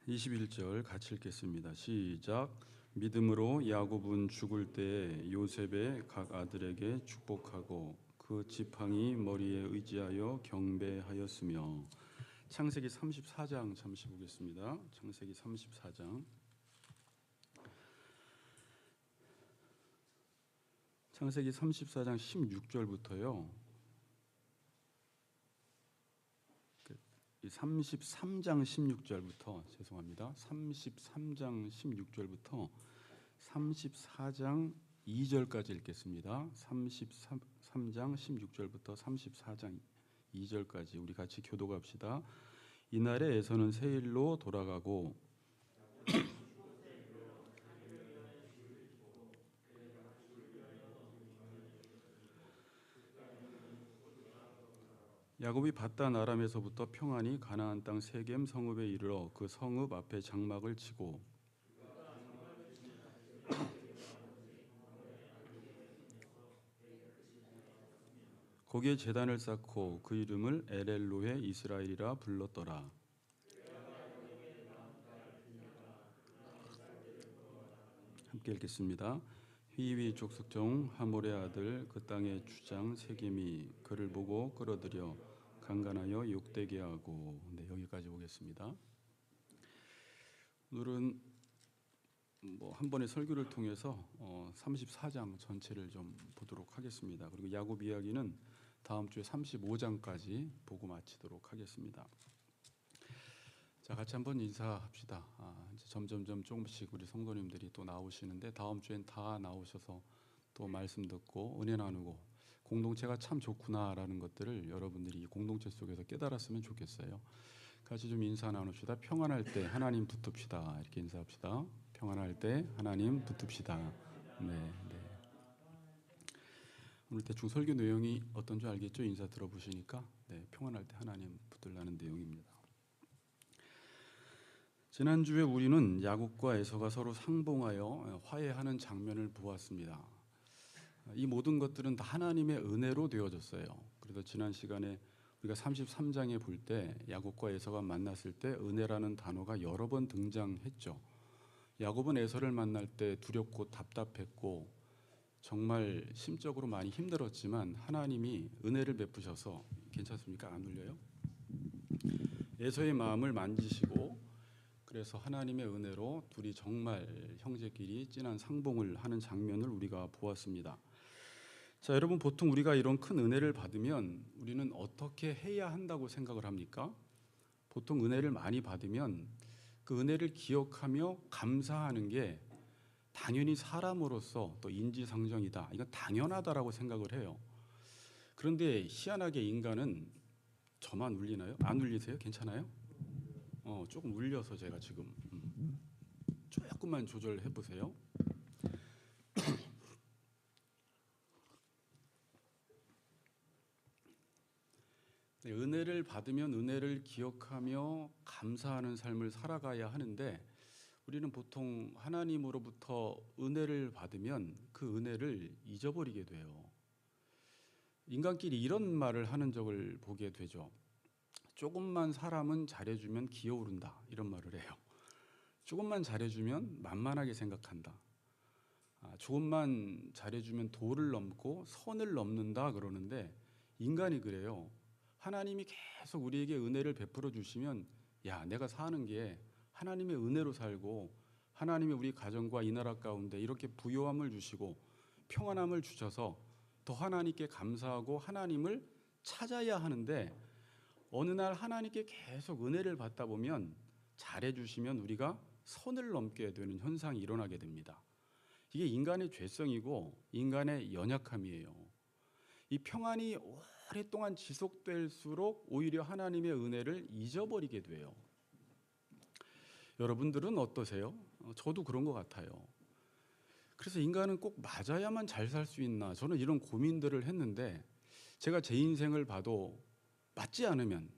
21절 같이 읽겠습니다. 시작. 믿음으로 야곱은 죽을 때 요셉의 각 아들에게 축복하고 그 지팡이 머리에 의지하여 경배하였으며. 창세기 34장 잠시 보겠습니다. 창세기 34장. 창세기 34장 16절부터요. 33장 16절부터 죄송합니다. 33장 16절부터 34장 2절까지 읽겠습니다. 33장 16절부터 34장 2절까지 우리 같이 교독합시다. 이날에 에서는 세일로 돌아가고 야곱이 밧단 아람에서부터 평안히 가나안 땅 세겜 성읍에 이르러 그 성읍 앞에 장막을 치고 거기에 제단을 쌓고 그 이름을 엘엘로헤 이스라엘이라 불렀더라. 함께 읽겠습니다. 히위 족속 중 하몰의 아들 그 땅의 주장 세겜이 그를 보고 끌어들여 강간하여 욕되게 하고. 여기까지 보겠습니다. 오늘은 한 번의 설교를 통해서 34장 전체를 좀 보도록 하겠습니다. 그리고 야곱 이야기는 다음 주에 35장까지 보고 마치도록 하겠습니다. 자, 같이 한번 인사합시다. 이제 점점점 조금씩 우리 성도님들이 또 나오시는데 다음 주엔 다 나오셔서 또 말씀 듣고 은혜 나누고 공동체가 참 좋구나라는 것들을 여러분들이 이 공동체 속에서 깨달았으면 좋겠어요. 같이 좀 인사 나눕시다. 평안할 때 하나님 붙듭시다. 이렇게 인사합시다. 평안할 때 하나님 붙듭시다. 네. 오늘 대충 설교 내용이 어떤 줄 알겠죠? 인사 들어보시니까. 네, 평안할 때 하나님 붙들라는 내용입니다. 지난주에 우리는 야곱과 에서가 서로 상봉하여 화해하는 장면을 보았습니다. 이 모든 것들은 다 하나님의 은혜로 되어졌어요. 그래서 지난 시간에 우리가 33장에 볼 때 야곱과 에서가 만났을 때 은혜라는 단어가 여러 번 등장했죠. 야곱은 에서를 만날 때 두렵고 답답했고 정말 심적으로 많이 힘들었지만 하나님이 은혜를 베푸셔서 괜찮습니까? 안 울려요? 에서의 마음을 만지시고 그래서 하나님의 은혜로 둘이 정말 형제끼리 진한 상봉을 하는 장면을 우리가 보았습니다. 자, 여러분, 보통 우리가 이런 큰 은혜를 받으면 우리는 어떻게 해야 한다고 생각을 합니까? 보통 은혜를 많이 받으면 그 은혜를 기억하며 감사하는 게 당연히 사람으로서 또 인지상정이다. 이건 당연하다라고 생각을 해요. 그런데 희한하게 인간은 저만 울리나요? 안 울리세요? 괜찮아요? 조금 울려서 제가 지금 조금만 조절해 보세요. 네, 은혜를 받으면 은혜를 기억하며 감사하는 삶을 살아가야 하는데 우리는 보통 하나님으로부터 은혜를 받으면 그 은혜를 잊어버리게 돼요. 인간끼리 이런 말을 하는 적을 보게 되죠. 조금만 사람은 잘해주면 기어오른다, 이런 말을 해요. 조금만 잘해주면 만만하게 생각한다. 조금만 잘해주면 도를 넘고 선을 넘는다 그러는데 인간이 그래요. 하나님이 계속 우리에게 은혜를 베풀어 주시면 야, 내가 사는 게 하나님의 은혜로 살고 하나님이 우리 가정과 이 나라 가운데 이렇게 부요함을 주시고 평안함을 주셔서 더 하나님께 감사하고 하나님을 찾아야 하는데 어느 날 하나님께 계속 은혜를 받다 보면 잘해주시면 우리가 선을 넘게 되는 현상이 일어나게 됩니다. 이게 인간의 죄성이고 인간의 연약함이에요. 이 평안이 오랫동안 지속될수록 오히려 하나님의 은혜를 잊어버리게 돼요. 여러분들은 어떠세요? 저도 그런 것 같아요. 그래서 인간은 꼭 맞아야만 잘 살 수 있나, 저는 이런 고민들을 했는데 제가 제 인생을 봐도 맞지 않으면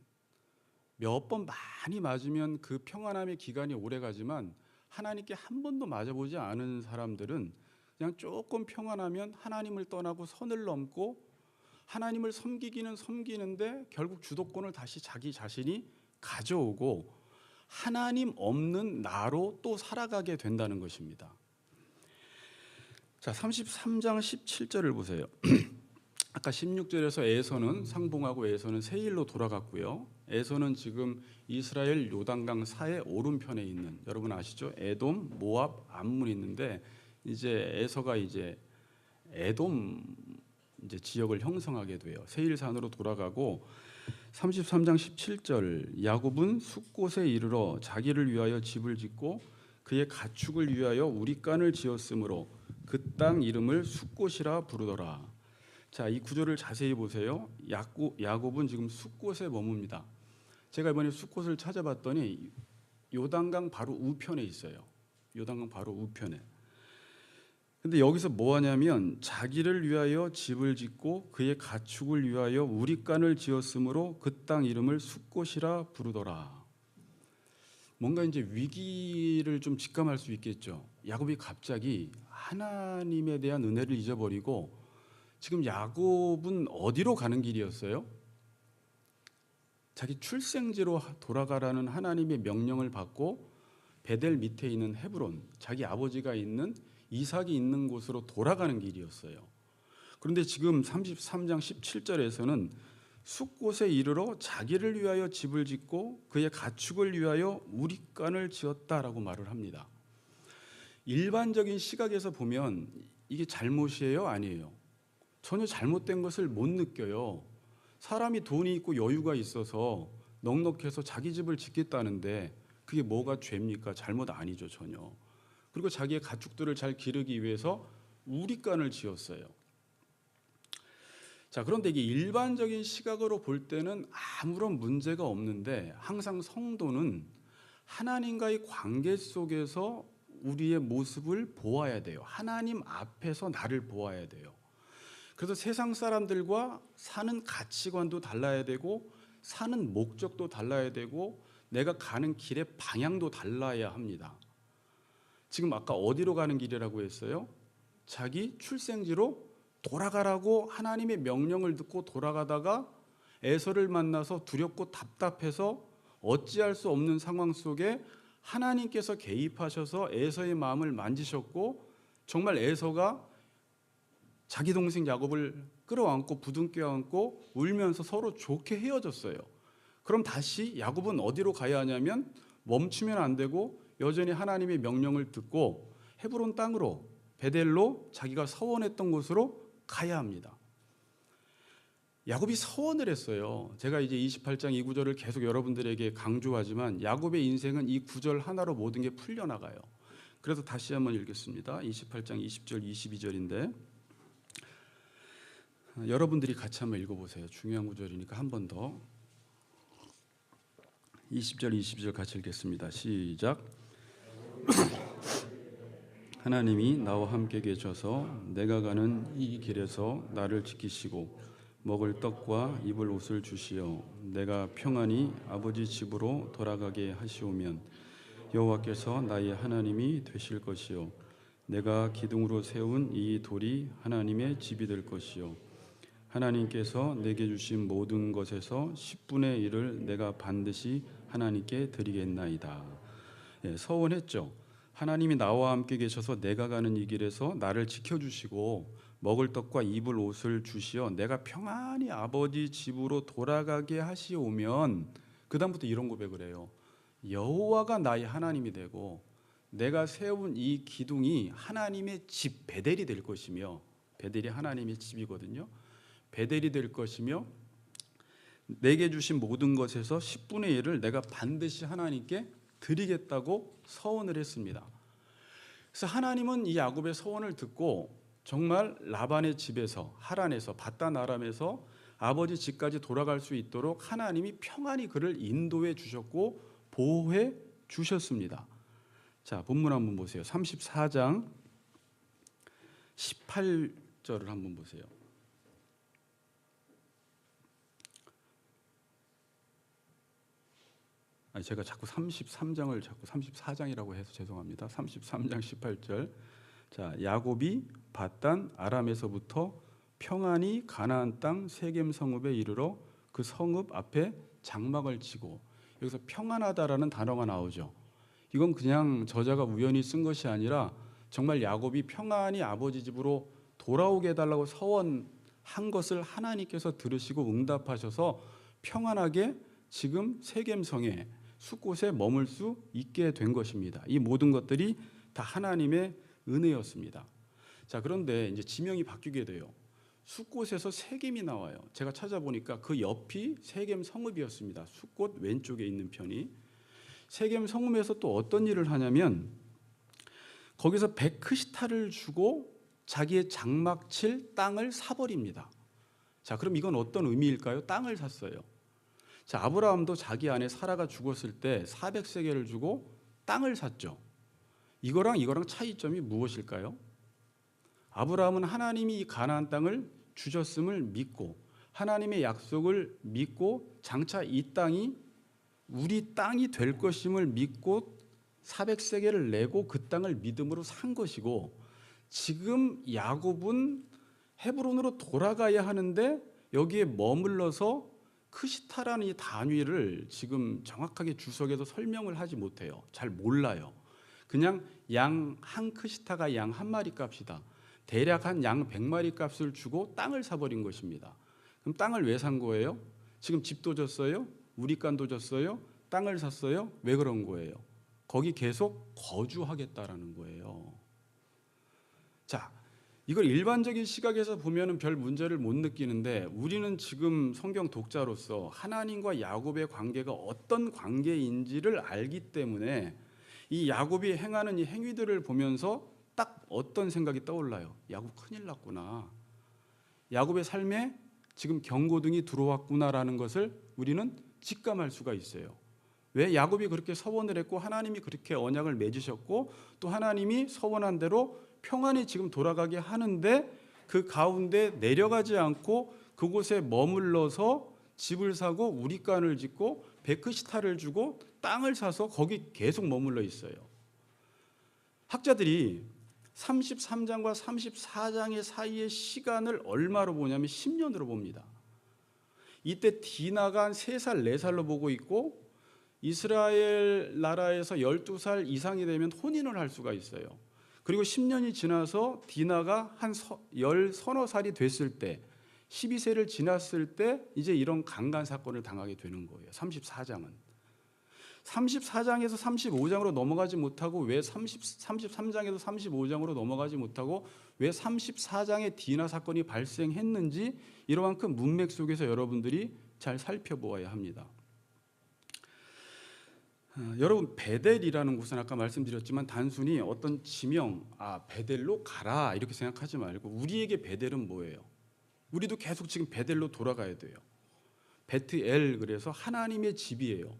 몇 번 많이 맞으면 그 평안함의 기간이 오래 가지만 하나님께 한 번도 맞아보지 않은 사람들은 그냥 조금 평안하면 하나님을 떠나고 선을 넘고 하나님을 섬기기는 섬기는데 결국 주도권을 다시 자기 자신이 가져오고 하나님 없는 나로 또 살아가게 된다는 것입니다. 자, 33장 17절을 보세요. 아까 16절에서 에서는 상봉하고 에서는 세일로 돌아갔고요. 에서는 지금 이스라엘 요단강 사해 오른편에 있는, 여러분 아시죠? 에돔, 모압, 암문이 있는데 이제 에서가 이제 에돔 이제 지역을 형성하게 돼요. 세일산으로 돌아가고 33장 17절 야곱은 숫곳에 이르러 자기를 위하여 집을 짓고 그의 가축을 위하여 우리간을 지었으므로 그 땅 이름을 숫곳이라 부르더라. 자, 이 구절을 자세히 보세요. 야곱은 지금 숫곳에 머뭅니다. 제가 이번에 숫곳을 찾아봤더니 요단강 바로 우편에 있어요. 요단강 바로 우편에. 근데 여기서 뭐 하냐면 자기를 위하여 집을 짓고 그의 가축을 위하여 우리간을 지었으므로 그 땅 이름을 숫곳이라 부르더라. 뭔가 이제 위기를 좀 직감할 수 있겠죠. 야곱이 갑자기 하나님에 대한 은혜를 잊어버리고 지금 야곱은 어디로 가는 길이었어요? 자기 출생지로 돌아가라는 하나님의 명령을 받고 베델 밑에 있는 헤브론, 자기 아버지가 있는 이삭이 있는 곳으로 돌아가는 길이었어요. 그런데 지금 33장 17절에서는 숫곳에 이르러 자기를 위하여 집을 짓고 그의 가축을 위하여 우리간을 지었다라고 말을 합니다. 일반적인 시각에서 보면 이게 잘못이에요? 아니에요? 전혀 잘못된 것을 못 느껴요. 사람이 돈이 있고 여유가 있어서 넉넉해서 자기 집을 짓겠다는데 그게 뭐가 죄입니까? 잘못 아니죠, 전혀. 그리고 자기의 가축들을 잘 기르기 위해서 우리간을 지었어요. 자, 그런데 이게 일반적인 시각으로 볼 때는 아무런 문제가 없는데 항상 성도는 하나님과의 관계 속에서 우리의 모습을 보아야 돼요. 하나님 앞에서 나를 보아야 돼요. 그래서 세상 사람들과 사는 가치관도 달라야 되고 사는 목적도 달라야 되고 내가 가는 길의 방향도 달라야 합니다. 지금 아까 어디로 가는 길이라고 했어요? 자기 출생지로 돌아가라고 하나님의 명령을 듣고 돌아가다가 에서를 만나서 두렵고 답답해서 어찌할 수 없는 상황 속에 하나님께서 개입하셔서 에서의 마음을 만지셨고 정말 에서가 자기 동생 야곱을 끌어안고 부둥켜 안고 울면서 서로 좋게 헤어졌어요. 그럼 다시 야곱은 어디로 가야 하냐면 멈추면 안 되고 여전히 하나님의 명령을 듣고 헤브론 땅으로 베델로 자기가 서원했던 곳으로 가야 합니다. 야곱이 서원을 했어요. 제가 이제 28장 이 구절을 계속 여러분들에게 강조하지만 야곱의 인생은 이 구절 하나로 모든 게 풀려나가요. 그래서 다시 한번 읽겠습니다. 28장 20절 22절인데 여러분들이 같이 한번 읽어보세요. 중요한 구절이니까 한 번 더 20절 22절 같이 읽겠습니다. 시작. 하나님이 나와 함께 계셔서 내가 가는 이 길에서 나를 지키시고 먹을 떡과 입을 옷을 주시어 내가 평안히 아버지 집으로 돌아가게 하시오면 여호와께서 나의 하나님이 되실 것이요 내가 기둥으로 세운 이 돌이 하나님의 집이 될 것이요 하나님께서 내게 주신 모든 것에서 10분의 1을 내가 반드시 하나님께 드리겠나이다. 서원했죠. 하나님이 나와 함께 계셔서 내가 가는 이 길에서 나를 지켜주시고 먹을 떡과 입을 옷을 주시어 내가 평안히 아버지 집으로 돌아가게 하시오면 그 다음부터 이런 고백을 해요. 여호와가 나의 하나님이 되고 내가 세운 이 기둥이 하나님의 집 베델이 될 것이며 베델이 하나님의 집이거든요. 베델이 될 것이며 내게 주신 모든 것에서 10분의 1을 내가 반드시 하나님께 드리겠다고 서원을 했습니다. 그래서 하나님은 이 야곱의 서원을 듣고 정말 라반의 집에서 하란에서 바단 아람에서 아버지 집까지 돌아갈 수 있도록 하나님이 평안히 그를 인도해 주셨고 보호해 주셨습니다. 자, 본문 한번 보세요. 34장 18절을 한번 보세요. 제가 자꾸 33장을 자꾸 34장이라고 해서 죄송합니다. 33장 18절. 자, 야곱이 바단 아람에서부터 평안히 가나안 땅 세겜 성읍에 이르러 그 성읍 앞에 장막을 치고 여기서 평안하다라는 단어가 나오죠. 이건 그냥 저자가 우연히 쓴 것이 아니라 정말 야곱이 평안히 아버지 집으로 돌아오게 해달라고 서원한 것을 하나님께서 들으시고 응답하셔서 평안하게 지금 세겜성에 숫곳에 머물 수 있게 된 것입니다. 이 모든 것들이 다 하나님의 은혜였습니다. 자, 그런데 이제 지명이 바뀌게 돼요. 숫곳에서 세겜이 나와요. 제가 찾아보니까 그 옆이 세겜 성읍이었습니다. 숫곳 왼쪽에 있는 편이. 세겜 성읍에서 또 어떤 일을 하냐면 거기서 베크시타를 주고 자기의 장막 칠 땅을 사버립니다. 자, 그럼 이건 어떤 의미일까요? 땅을 샀어요. 자, 아브라함도 자기 아내 사라가 죽었을 때 400세겔을 주고 땅을 샀죠. 이거랑 차이점이 무엇일까요? 아브라함은 하나님이 이 가나안 땅을 주셨음을 믿고 하나님의 약속을 믿고 장차 이 땅이 우리 땅이 될 것임을 믿고 400세겔을 내고 그 땅을 믿음으로 산 것이고, 지금 야곱은 헤브론으로 돌아가야 하는데 여기에 머물러서 크시타라는 이 단위를 지금 정확하게 주석에서 설명을 하지 못해요. 잘 몰라요. 그냥 양 한 크시타가 양 한 마리 값이다. 대략 한 양 100마리 값을 주고 땅을 사버린 것입니다. 그럼 땅을 왜 산 거예요? 지금 집도 줬어요? 우리간도 줬어요? 땅을 샀어요? 왜 그런 거예요? 거기 계속 거주하겠다라는 거예요. 자, 이걸 일반적인 시각에서 보면 별 문제를 못 느끼는데 우리는 지금 성경 독자로서 하나님과 야곱의 관계가 어떤 관계인지를 알기 때문에 이 야곱이 행하는 이 행위들을 보면서 딱 어떤 생각이 떠올라요. 야곱 큰일 났구나. 야곱의 삶에 지금 경고등이 들어왔구나라는 것을 우리는 직감할 수가 있어요. 왜? 야곱이 그렇게 서원을 했고 하나님이 그렇게 언약을 맺으셨고 또 하나님이 서원한 대로 평안히 지금 돌아가게 하는데 그 가운데 내려가지 않고 그곳에 머물러서 집을 사고 우리간을 짓고 베크시타를 주고 땅을 사서 거기 계속 머물러 있어요. 학자들이 33장과 34장의 사이의 시간을 얼마로 보냐면 10년으로 봅니다. 이때 디나가 한 3살, 4살로 보고 있고 이스라엘 나라에서 12살 이상이 되면 혼인을 할 수가 있어요. 그리고 10년이 지나서 디나가 한 서너 살이 됐을 때 12세를 지났을 때 이제 이런 강간 사건을 당하게 되는 거예요. 34장은. 34장에서 35장으로 넘어가지 못하고 왜 33장에서 35장으로 넘어가지 못하고 왜 34장에 디나 사건이 발생했는지 이러한 큰 문맥 속에서 여러분들이 잘 살펴보아야 합니다. 여러분, 베델이라는 곳은 아까 말씀드렸지만 단순히 어떤 지명, 베델로 가라 이렇게 생각하지 말고 우리에게 베델은 뭐예요? 우리도 계속 지금 베델로 돌아가야 돼요. 베트엘, 그래서 하나님의 집이에요.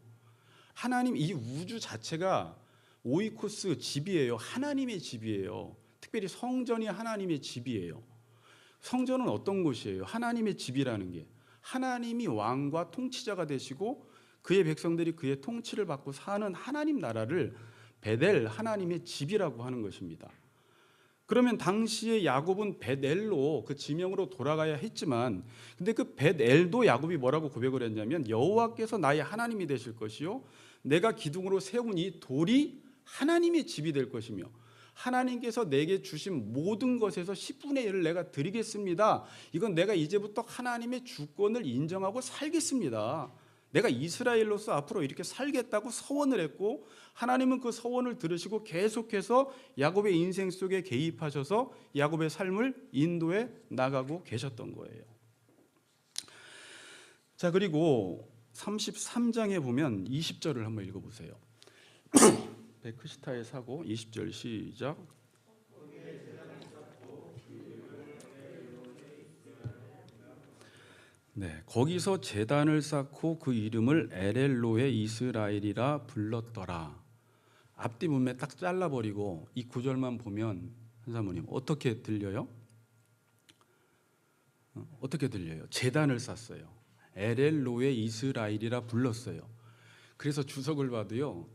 하나님, 이 우주 자체가 오이코스 집이에요. 하나님의 집이에요. 특별히 성전이 하나님의 집이에요. 성전은 어떤 곳이에요? 하나님의 집이라는 게 하나님이 왕과 통치자가 되시고 그의 백성들이 그의 통치를 받고 사는 하나님 나라를 베델, 하나님의 집이라고 하는 것입니다. 그러면 당시에 야곱은 벳엘로 그 지명으로 돌아가야 했지만 근데 그 벳엘도 야곱이 뭐라고 고백을 했냐면 여호와께서 나의 하나님이 되실 것이요 내가 기둥으로 세운 이 돌이 하나님의 집이 될 것이며 하나님께서 내게 주신 모든 것에서 10분의 1을 내가 드리겠습니다. 이건 내가 이제부터 하나님의 주권을 인정하고 살겠습니다. 내가 이스라엘로서 앞으로 이렇게 살겠다고 서원을 했고 하나님은 그 서원을 들으시고 계속해서 야곱의 인생 속에 개입하셔서 야곱의 삶을 인도해 나가고 계셨던 거예요. 자, 그리고 33장에 보면 20절을 한번 읽어보세요. 베크시타의 사고 20절 시작. 네, 거기서 제단을 쌓고 그 이름을 에렐로의 이스라엘이라 불렀더라. 앞뒤 문맥 딱 잘라버리고 이 구절만 보면 한사모님 어떻게 들려요? 어떻게 들려요? 제단을 쌓았어요. 에렐로의 이스라엘이라 불렀어요. 그래서 주석을 봐도요,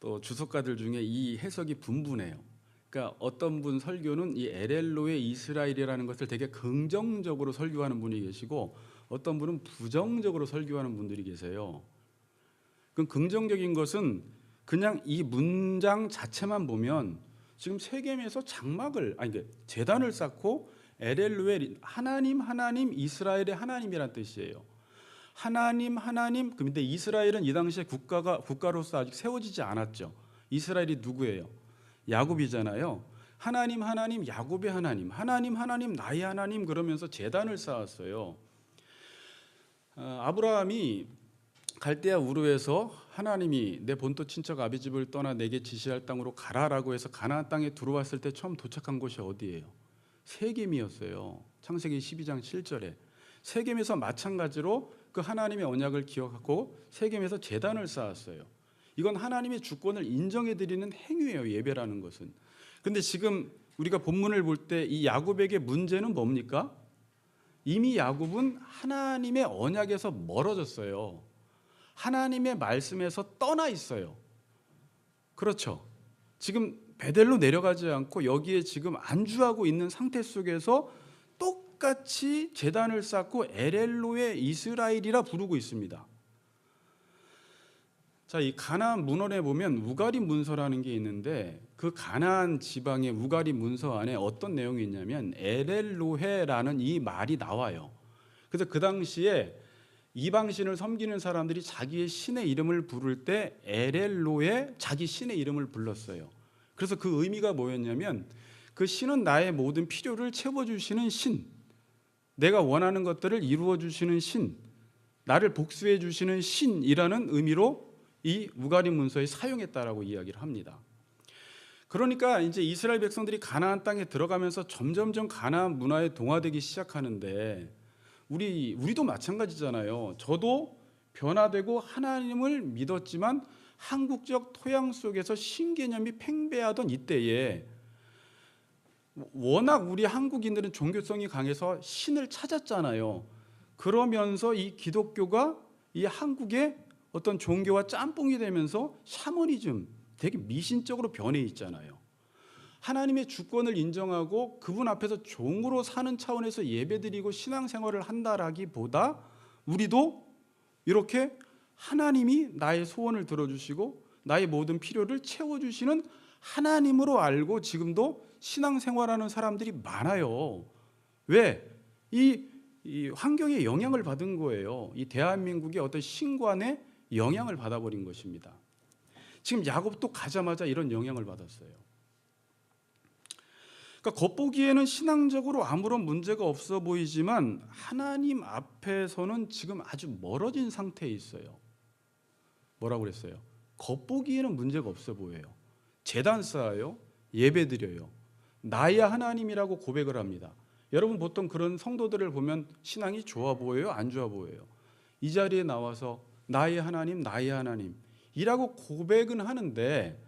또 주석가들 중에 이 해석이 분분해요. 그러니까 어떤 분 설교는 이 에렐로의 이스라엘이라는 것을 되게 긍정적으로 설교하는 분이 계시고 어떤 분은 부정적으로 설교하는 분들이 계세요. 그 긍정적인 것은 그냥 이 문장 자체만 보면 지금 세겜에서 장막을 제단을 쌓고 엘엘로에 하나님 하나님 이스라엘의 하나님이란 뜻이에요. 하나님 하나님. 근데 이스라엘은 이 당시에 국가로서 아직 세워지지 않았죠. 이스라엘이 누구예요? 야곱이잖아요. 하나님 하나님 야곱의 하나님, 하나님 하나님 나의 하나님 그러면서 제단을 쌓았어요. 아브라함이 갈대아 우르에서 하나님이 내 본토 친척 아비집을 떠나 내게 지시할 땅으로 가라라고 해서 가나안 땅에 들어왔을 때 처음 도착한 곳이 어디예요? 세겜이었어요. 창세기 12장 7절에 세겜에서 마찬가지로 그 하나님의 언약을 기억하고 세겜에서 제단을 쌓았어요. 이건 하나님의 주권을 인정해 드리는 행위예요. 예배라는 것은. 근데 지금 우리가 본문을 볼 때 이 야곱에게 문제는 뭡니까? 이미 야곱은 하나님의 언약에서 멀어졌어요. 하나님의 말씀에서 떠나 있어요. 그렇죠. 지금 베델로 내려가지 않고 여기에 지금 안주하고 있는 상태 속에서 똑같이 제단을 쌓고 엘엘로의 이스라엘이라 부르고 있습니다. 자, 이 가나안 문헌에 보면 우가림 문서라는 게 있는데 그 가나안 지방의 우가림 문서 안에 어떤 내용이 있냐면 엘엘로헤라는 이 말이 나와요. 그래서 그 당시에 이방신을 섬기는 사람들이 자기의 신의 이름을 부를 때 엘엘로에 자기 신의 이름을 불렀어요. 그래서 그 의미가 뭐였냐면 그 신은 나의 모든 필요를 채워주시는 신, 내가 원하는 것들을 이루어주시는 신, 나를 복수해 주시는 신이라는 의미로 이 우가림 문서에 사용했다라고 이야기를 합니다. 그러니까 이제 이스라엘 백성들이 가나안 땅에 들어가면서 점점점 가나안 문화에 동화되기 시작하는데 우리도 마찬가지잖아요. 저도 변화되고 하나님을 믿었지만 한국적 토양 속에서 신개념이 팽배하던 이때에 워낙 우리 한국인들은 종교성이 강해서 신을 찾았잖아요. 그러면서 이 기독교가 이 한국의 어떤 종교와 짬뽕이 되면서 샤머니즘, 되게 미신적으로 변해 있잖아요. 하나님의 주권을 인정하고 그분 앞에서 종으로 사는 차원에서 예배드리고 신앙생활을 한다라기보다 우리도 이렇게 하나님이 나의 소원을 들어주시고 나의 모든 필요를 채워주시는 하나님으로 알고 지금도 신앙생활하는 사람들이 많아요. 왜? 이 환경에 영향을 받은 거예요. 이 대한민국의 어떤 신관에 영향을 받아버린 것입니다. 지금 야곱도 가자마자 이런 영향을 받았어요. 그러니까 겉보기에는 신앙적으로 아무런 문제가 없어 보이지만 하나님 앞에서는 지금 아주 멀어진 상태에 있어요. 뭐라고 그랬어요? 겉보기에는 문제가 없어 보여요. 제단 쌓아요. 예배 드려요. 나의 하나님이라고 고백을 합니다. 여러분 보통 그런 성도들을 보면 신앙이 좋아 보여요? 안 좋아 보여요? 이 자리에 나와서 나의 하나님, 나의 하나님이라고 고백은 하는데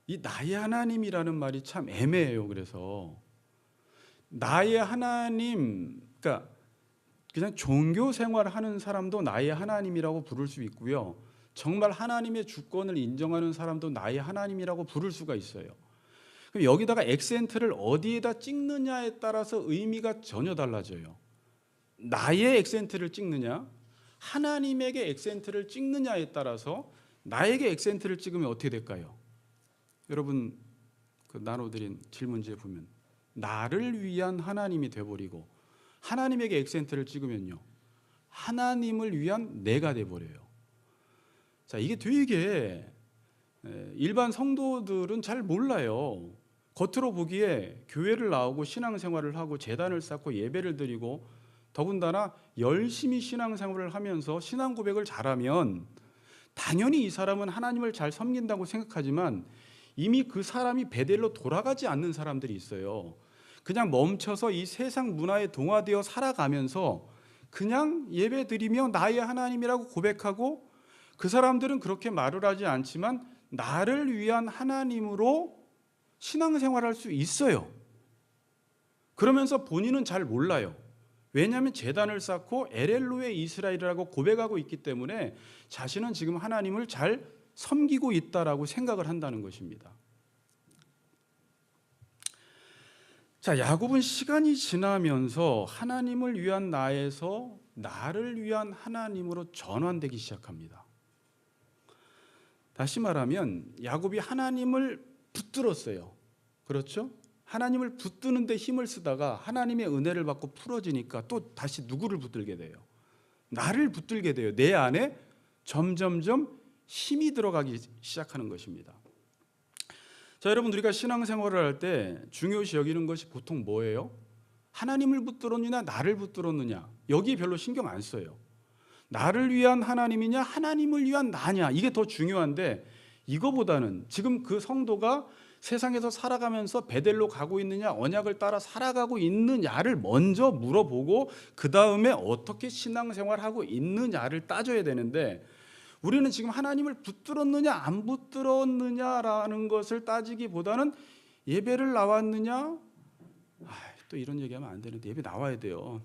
이 나의 하나님이라는 말이 참 애매해요. 그래서 나의 하나님, 그러니까 그냥 종교 생활하는 사람도 나의 하나님이라고 부를 수 있고요. 정말 하나님의 주권을 인정하는 사람도 나의 하나님이라고 부를 수가 있어요. 그럼 여기다가 액센트를 어디에다 찍느냐에 따라서 의미가 전혀 달라져요. 나의 액센트를 찍느냐, 하나님에게 액센트를 찍느냐에 따라서 나에게 액센트를 찍으면 어떻게 될까요? 여러분 그 나눠드린 질문지에 보면 나를 위한 하나님이 돼버리고 하나님에게 액센트를 찍으면요 하나님을 위한 내가 돼버려요. 자, 이게 되게 일반 성도들은 잘 몰라요. 겉으로 보기에 교회를 나오고 신앙생활을 하고 제단을 쌓고 예배를 드리고 더군다나 열심히 신앙생활을 하면서 신앙 고백을 잘하면 당연히 이 사람은 하나님을 잘 섬긴다고 생각하지만 이미 그 사람이 베델로 돌아가지 않는 사람들이 있어요. 그냥 멈춰서 이 세상 문화에 동화되어 살아가면서 그냥 예배드리며 나의 하나님이라고 고백하고 그 사람들은 그렇게 말을 하지 않지만 나를 위한 하나님으로 신앙생활할 수 있어요. 그러면서 본인은 잘 몰라요. 왜냐하면 제단을 쌓고 엘엘로의 이스라엘이라고 고백하고 있기 때문에 자신은 지금 하나님을 잘 섬기고 있다라고 생각을 한다는 것입니다. 자, 야곱은 시간이 지나면서 하나님을 위한 나에서 나를 위한 하나님으로 전환되기 시작합니다. 다시 말하면 야곱이 하나님을 붙들었어요. 그렇죠? 하나님을 붙드는 데 힘을 쓰다가 하나님의 은혜를 받고 풀어지니까 또 다시 누구를 붙들게 돼요? 나를 붙들게 돼요. 내 안에 점점점 힘이 들어가기 시작하는 것입니다. 자, 여러분, 우리가 신앙생활을 할 때 중요시 여기는 것이 보통 뭐예요? 하나님을 붙들었느냐 나를 붙들었느냐, 여기에 별로 신경 안 써요. 나를 위한 하나님이냐 하나님을 위한 나냐, 이게 더 중요한데, 이거보다는 지금 그 성도가 세상에서 살아가면서 베델로 가고 있느냐 언약을 따라 살아가고 있느냐를 먼저 물어보고 그 다음에 어떻게 신앙생활하고 있느냐를 따져야 되는데, 우리는 지금 하나님을 붙들었느냐 안 붙들었느냐라는 것을 따지기보다는 예배를 나왔느냐, 또 이런 얘기하면 안 되는데, 예배 나와야 돼요.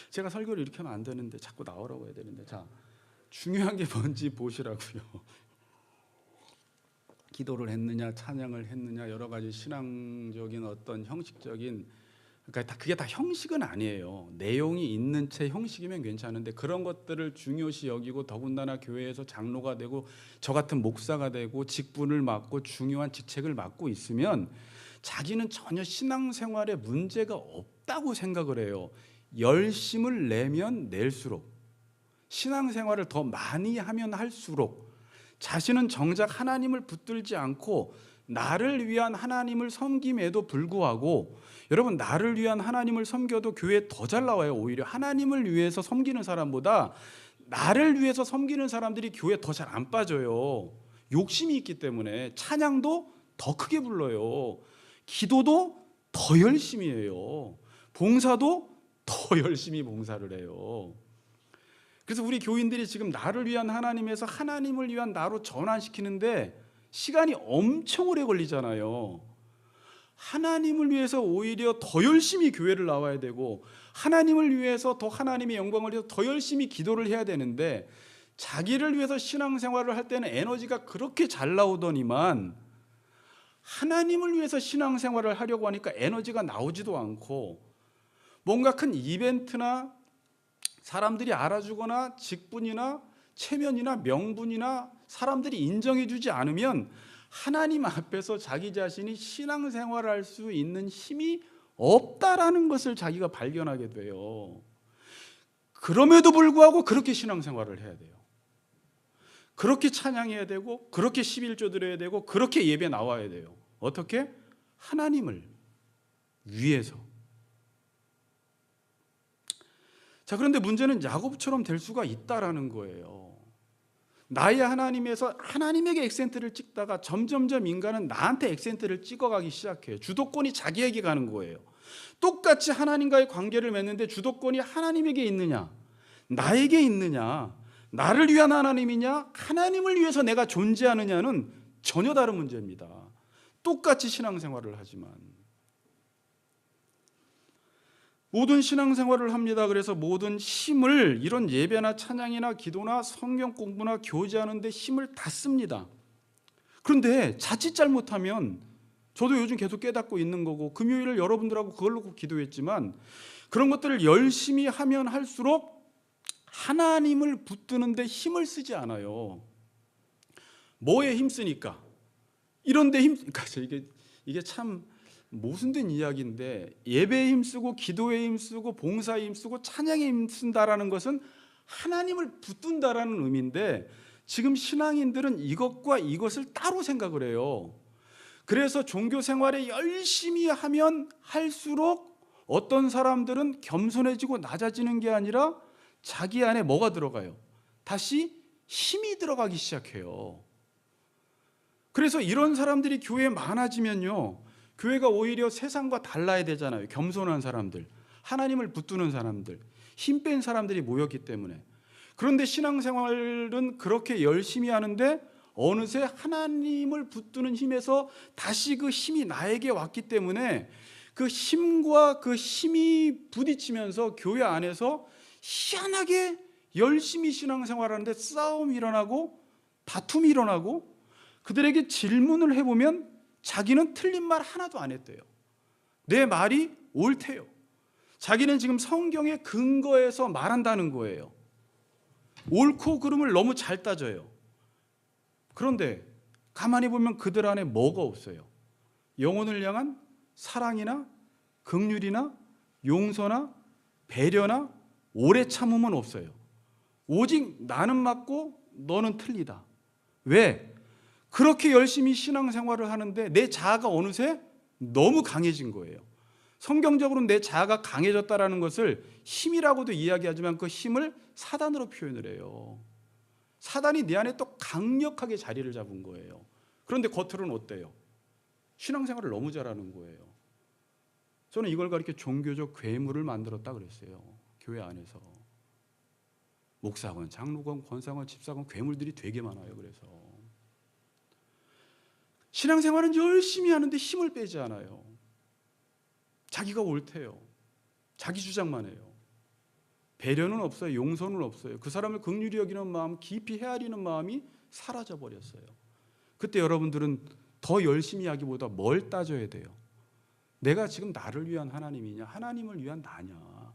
제가 설교를 이렇게 하면 안 되는데 자꾸 나오라고 해야 되는데, 자, 중요한 게 뭔지 보시라고요. 기도를 했느냐 찬양을 했느냐, 여러 가지 신앙적인 어떤 형식적인, 그러니까 그게 다 형식은 아니에요. 내용이 있는 채 형식이면 괜찮은데, 그런 것들을 중요시 여기고 더군다나 교회에서 장로가 되고 저 같은 목사가 되고 직분을 맡고 중요한 직책을 맡고 있으면 자기는 전혀 신앙생활에 문제가 없다고 생각을 해요. 열심을 내면 낼수록, 신앙생활을 더 많이 하면 할수록 자신은 정작 하나님을 붙들지 않고 나를 위한 하나님을 섬김에도 불구하고, 여러분, 나를 위한 하나님을 섬겨도 교회에 더 잘 나와요. 오히려 하나님을 위해서 섬기는 사람보다 나를 위해서 섬기는 사람들이 교회에 더 잘 안 빠져요. 욕심이 있기 때문에. 찬양도 더 크게 불러요. 기도도 더 열심히 해요. 봉사도 더 열심히 봉사를 해요. 그래서 우리 교인들이 지금 나를 위한 하나님에서 하나님을 위한 나로 전환시키는데 시간이 엄청 오래 걸리잖아요. 하나님을 위해서 오히려 더 열심히 교회를 나와야 되고, 하나님을 위해서 더 하나님의 영광을 위해서 더 열심히 기도를 해야 되는데, 자기를 위해서 신앙생활을 할 때는 에너지가 그렇게 잘 나오더니만 하나님을 위해서 신앙생활을 하려고 하니까 에너지가 나오지도 않고, 뭔가 큰 이벤트나 사람들이 알아주거나 직분이나 체면이나 명분이나 사람들이 인정해 주지 않으면 하나님 앞에서 자기 자신이 신앙생활을 할 수 있는 힘이 없다라는 것을 자기가 발견하게 돼요. 그럼에도 불구하고 그렇게 신앙생활을 해야 돼요. 그렇게 찬양해야 되고, 그렇게 11조 드려야 되고, 그렇게 예배 나와야 돼요. 어떻게? 하나님을 위해서. 자, 그런데 문제는 야곱처럼 될 수가 있다라는 거예요. 나의 하나님에서 하나님에게 액센트를 찍다가 점점점 인간은 나한테 액센트를 찍어가기 시작해요. 주도권이 자기에게 가는 거예요. 똑같이 하나님과의 관계를 맺는데 주도권이 하나님에게 있느냐, 나에게 있느냐, 나를 위한 하나님이냐, 하나님을 위해서 내가 존재하느냐는 전혀 다른 문제입니다. 똑같이 신앙생활을 하지만. 모든 신앙생활을 합니다. 그래서 모든 힘을 이런 예배나 찬양이나 기도나 성경 공부나 교제하는 데 힘을 다 씁니다. 그런데 자칫 잘못하면, 저도 요즘 계속 깨닫고 있는 거고 금요일을 여러분들하고 그걸 놓고 기도했지만, 그런 것들을 열심히 하면 할수록 하나님을 붙드는 데 힘을 쓰지 않아요. 뭐에 힘쓰니까? 이런 데 그러니까 이게 참 모순된 이야기인데, 예배에 힘쓰고 기도에 힘쓰고 봉사에 힘쓰고 찬양에 힘쓴다라는 것은 하나님을 붙든다라는 의미인데, 지금 신앙인들은 이것과 이것을 따로 생각을 해요. 그래서 종교 생활에 열심히 하면 할수록 어떤 사람들은 겸손해지고 낮아지는 게 아니라 자기 안에 뭐가 들어가요? 다시 힘이 들어가기 시작해요. 그래서 이런 사람들이 교회에 많아지면요, 교회가 오히려 세상과 달라야 되잖아요. 겸손한 사람들, 하나님을 붙드는 사람들, 힘 뺀 사람들이 모였기 때문에. 그런데 신앙생활은 그렇게 열심히 하는데 어느새 하나님을 붙드는 힘에서 다시 그 힘이 나에게 왔기 때문에 그 힘과 그 힘이 부딪히면서 교회 안에서 희한하게 열심히 신앙생활하는데 싸움이 일어나고 다툼이 일어나고, 그들에게 질문을 해보면 자기는 틀린 말 하나도 안 했대요. 내 말이 옳대요. 자기는 지금 성경에 근거해서 말한다는 거예요. 옳고 그름을 너무 잘 따져요. 그런데 가만히 보면 그들 안에 뭐가 없어요? 영혼을 향한 사랑이나 긍휼이나 용서나 배려나 오래 참음은 없어요. 오직 나는 맞고 너는 틀리다. 왜? 그렇게 열심히 신앙생활을 하는데 내 자아가 어느새 너무 강해진 거예요. 성경적으로는 내 자아가 강해졌다라는 것을 힘이라고도 이야기하지만 그 힘을 사단으로 표현을 해요. 사단이 내 안에 또 강력하게 자리를 잡은 거예요. 그런데 겉으로는 어때요? 신앙생활을 너무 잘하는 거예요. 저는 이걸 가리켜 종교적 괴물을 만들었다 그랬어요. 교회 안에서. 목사건, 장로건, 권사건, 집사건 괴물들이 되게 많아요. 그래서 신앙생활은 열심히 하는데 힘을 빼지 않아요. 자기가 옳대요. 자기 주장만 해요. 배려는 없어요. 용서는 없어요. 그 사람을 긍휼히 여기는 마음, 깊이 헤아리는 마음이 사라져 버렸어요. 그때 여러분들은 더 열심히 하기보다 뭘 따져야 돼요? 내가 지금 나를 위한 하나님이냐, 하나님을 위한 나냐.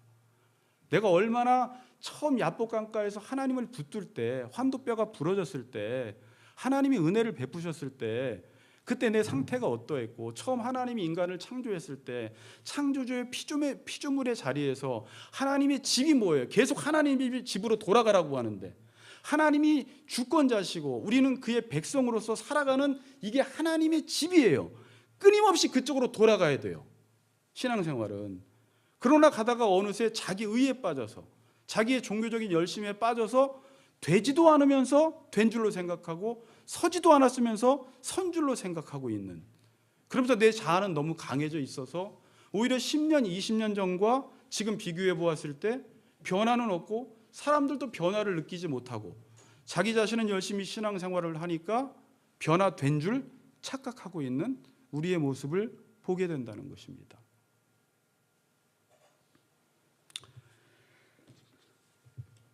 내가 얼마나 처음 야복강가에서 하나님을 붙들 때, 환도뼈가 부러졌을 때, 하나님이 은혜를 베푸셨을 때, 그때 내 상태가 어떠했고, 처음 하나님이 인간을 창조했을 때 창조주의 피조물의 자리에서 하나님의 집이 뭐예요? 계속 하나님의 집으로 돌아가라고 하는데, 하나님이 주권자시고 우리는 그의 백성으로서 살아가는 이게 하나님의 집이에요. 끊임없이 그쪽으로 돌아가야 돼요. 신앙생활은. 그러나 가다가 어느새 자기 의에 빠져서, 자기의 종교적인 열심에 빠져서 되지도 않으면서 된 줄로 생각하고 서지도 않았으면서 선 줄로 생각하고 있는, 그러면서 내 자아는 너무 강해져 있어서 오히려 10년, 20년 전과 지금 비교해 보았을 때 변화는 없고 사람들도 변화를 느끼지 못하고 자기 자신은 열심히 신앙생활을 하니까 변화된 줄 착각하고 있는 우리의 모습을 보게 된다는 것입니다.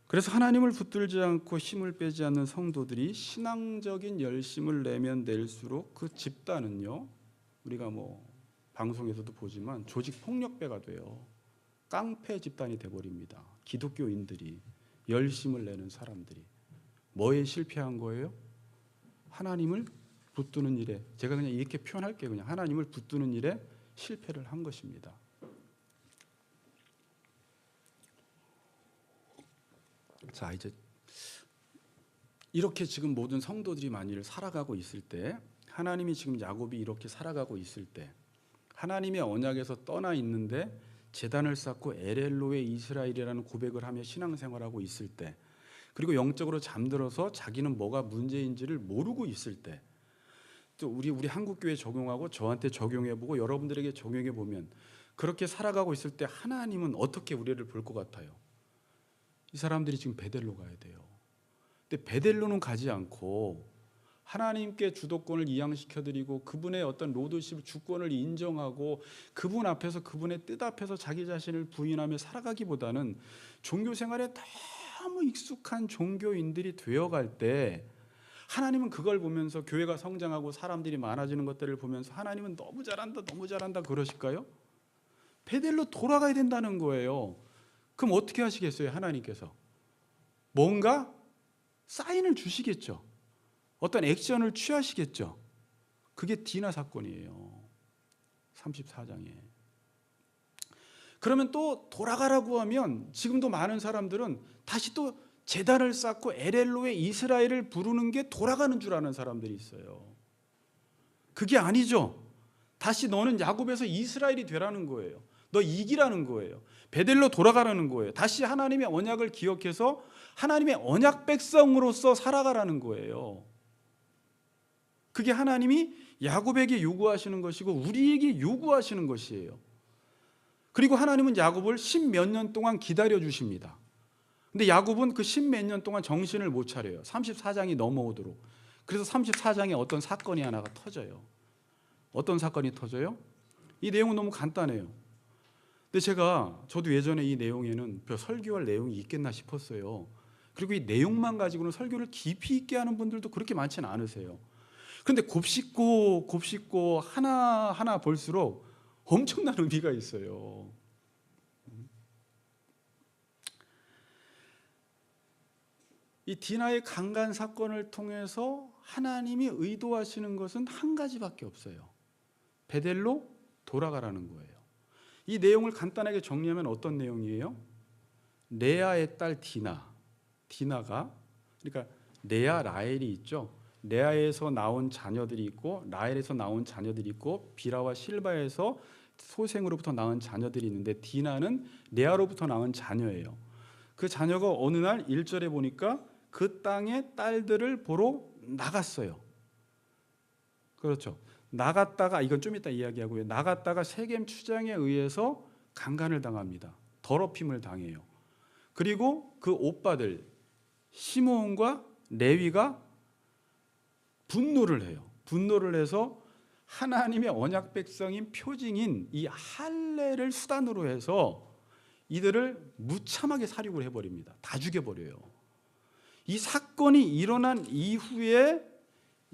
그래서 하나님을 붙들지 않고 힘을 빼지 않는 성도들이 신앙적인 열심을 내면 낼수록 그 집단은요, 우리가 방송에서도 보지만 조직 폭력배가 돼요. 깡패 집단이 돼버립니다. 기독교인들이, 열심을 내는 사람들이. 뭐에 실패한 거예요? 하나님을 붙드는 일에, 제가 그냥 이렇게 표현할게요. 그냥 하나님을 붙드는 일에 실패를 한 것입니다. 자, 이제 이렇게 지금 모든 성도들이 만일 살아가고 있을 때, 하나님이 지금 야곱이 이렇게 살아가고 있을 때, 하나님의 언약에서 떠나 있는데 제단을 쌓고 엘엘로의 이스라엘이라는 고백을 하며 신앙생활하고 있을 때, 그리고 영적으로 잠들어서 자기는 뭐가 문제인지를 모르고 있을 때, 또 우리 한국교회 적용하고 저한테 적용해보고 여러분들에게 적용해보면 그렇게 살아가고 있을 때 하나님은 어떻게 우리를 볼 것 같아요? 이 사람들이 지금 베델로 가야 돼요. 근데 베델로는 가지 않고 하나님께 주도권을 이양시켜드리고 그분의 어떤 로드십 주권을 인정하고 그분 앞에서, 그분의 뜻 앞에서 자기 자신을 부인하며 살아가기보다는 종교생활에 너무 익숙한 종교인들이 되어갈 때, 하나님은 그걸 보면서, 교회가 성장하고 사람들이 많아지는 것들을 보면서 하나님은 너무 잘한다, 너무 잘한다 그러실까요? 베델로 돌아가야 된다는 거예요. 그럼 어떻게 하시겠어요? 하나님께서 뭔가 사인을 주시겠죠. 어떤 액션을 취하시겠죠. 그게 디나 사건이에요. 34장에. 그러면 또 돌아가라고 하면 지금도 많은 사람들은 다시 또 제단을 쌓고 엘엘로의 이스라엘을 부르는 게 돌아가는 줄 아는 사람들이 있어요. 그게 아니죠. 다시 너는 야곱에서 이스라엘이 되라는 거예요. 너 이기라는 거예요. 베델로 돌아가라는 거예요. 다시 하나님의 언약을 기억해서 하나님의 언약 백성으로서 살아가라는 거예요. 그게 하나님이 야곱에게 요구하시는 것이고 우리에게 요구하시는 것이에요. 그리고 하나님은 야곱을 10몇 년 동안 기다려 주십니다. 근데 야곱은 그 10몇 년 동안 정신을 못 차려요. 34장이 넘어오도록. 그래서 34장에 어떤 사건이 하나가 터져요. 어떤 사건이 터져요? 이 내용은 너무 간단해요. 근데 저도 예전에 이 내용에는 별 설교할 내용이 있겠나 싶었어요. 그리고 이 내용만 가지고는 설교를 깊이 있게 하는 분들도 그렇게 많지는 않으세요. 그런데 곱씹고 하나하나 볼수록 엄청난 의미가 있어요. 이 디나의 강간 사건을 통해서 하나님이 의도하시는 것은 한 가지밖에 없어요. 베델로 돌아가라는 거예요. 이 내용을 간단하게 정리하면 어떤 내용이에요? 레아의 딸 디나가, 그러니까 레아 라헬이 있죠. 레아에서 나온 자녀들이 있고 라헬에서 나온 자녀들이 있고 비라와 실바에서 소생으로부터 낳은 자녀들이 있는데 디나는 레아로부터 낳은 자녀예요. 그 자녀가 어느 날 1절에 보니까 그 땅의 딸들을 보러 나갔어요. 그렇죠. 나갔다가, 이건 좀 이따 이야기하고요. 나갔다가 세겜 추장에 의해서 강간을 당합니다. 더럽힘을 당해요. 그리고 그 오빠들 시므온과 레위가 분노를 해요. 분노를 해서 하나님의 언약 백성인 표징인 이 할례를 수단으로 해서 이들을 무참하게 살육을 해버립니다. 다 죽여버려요. 이 사건이 일어난 이후에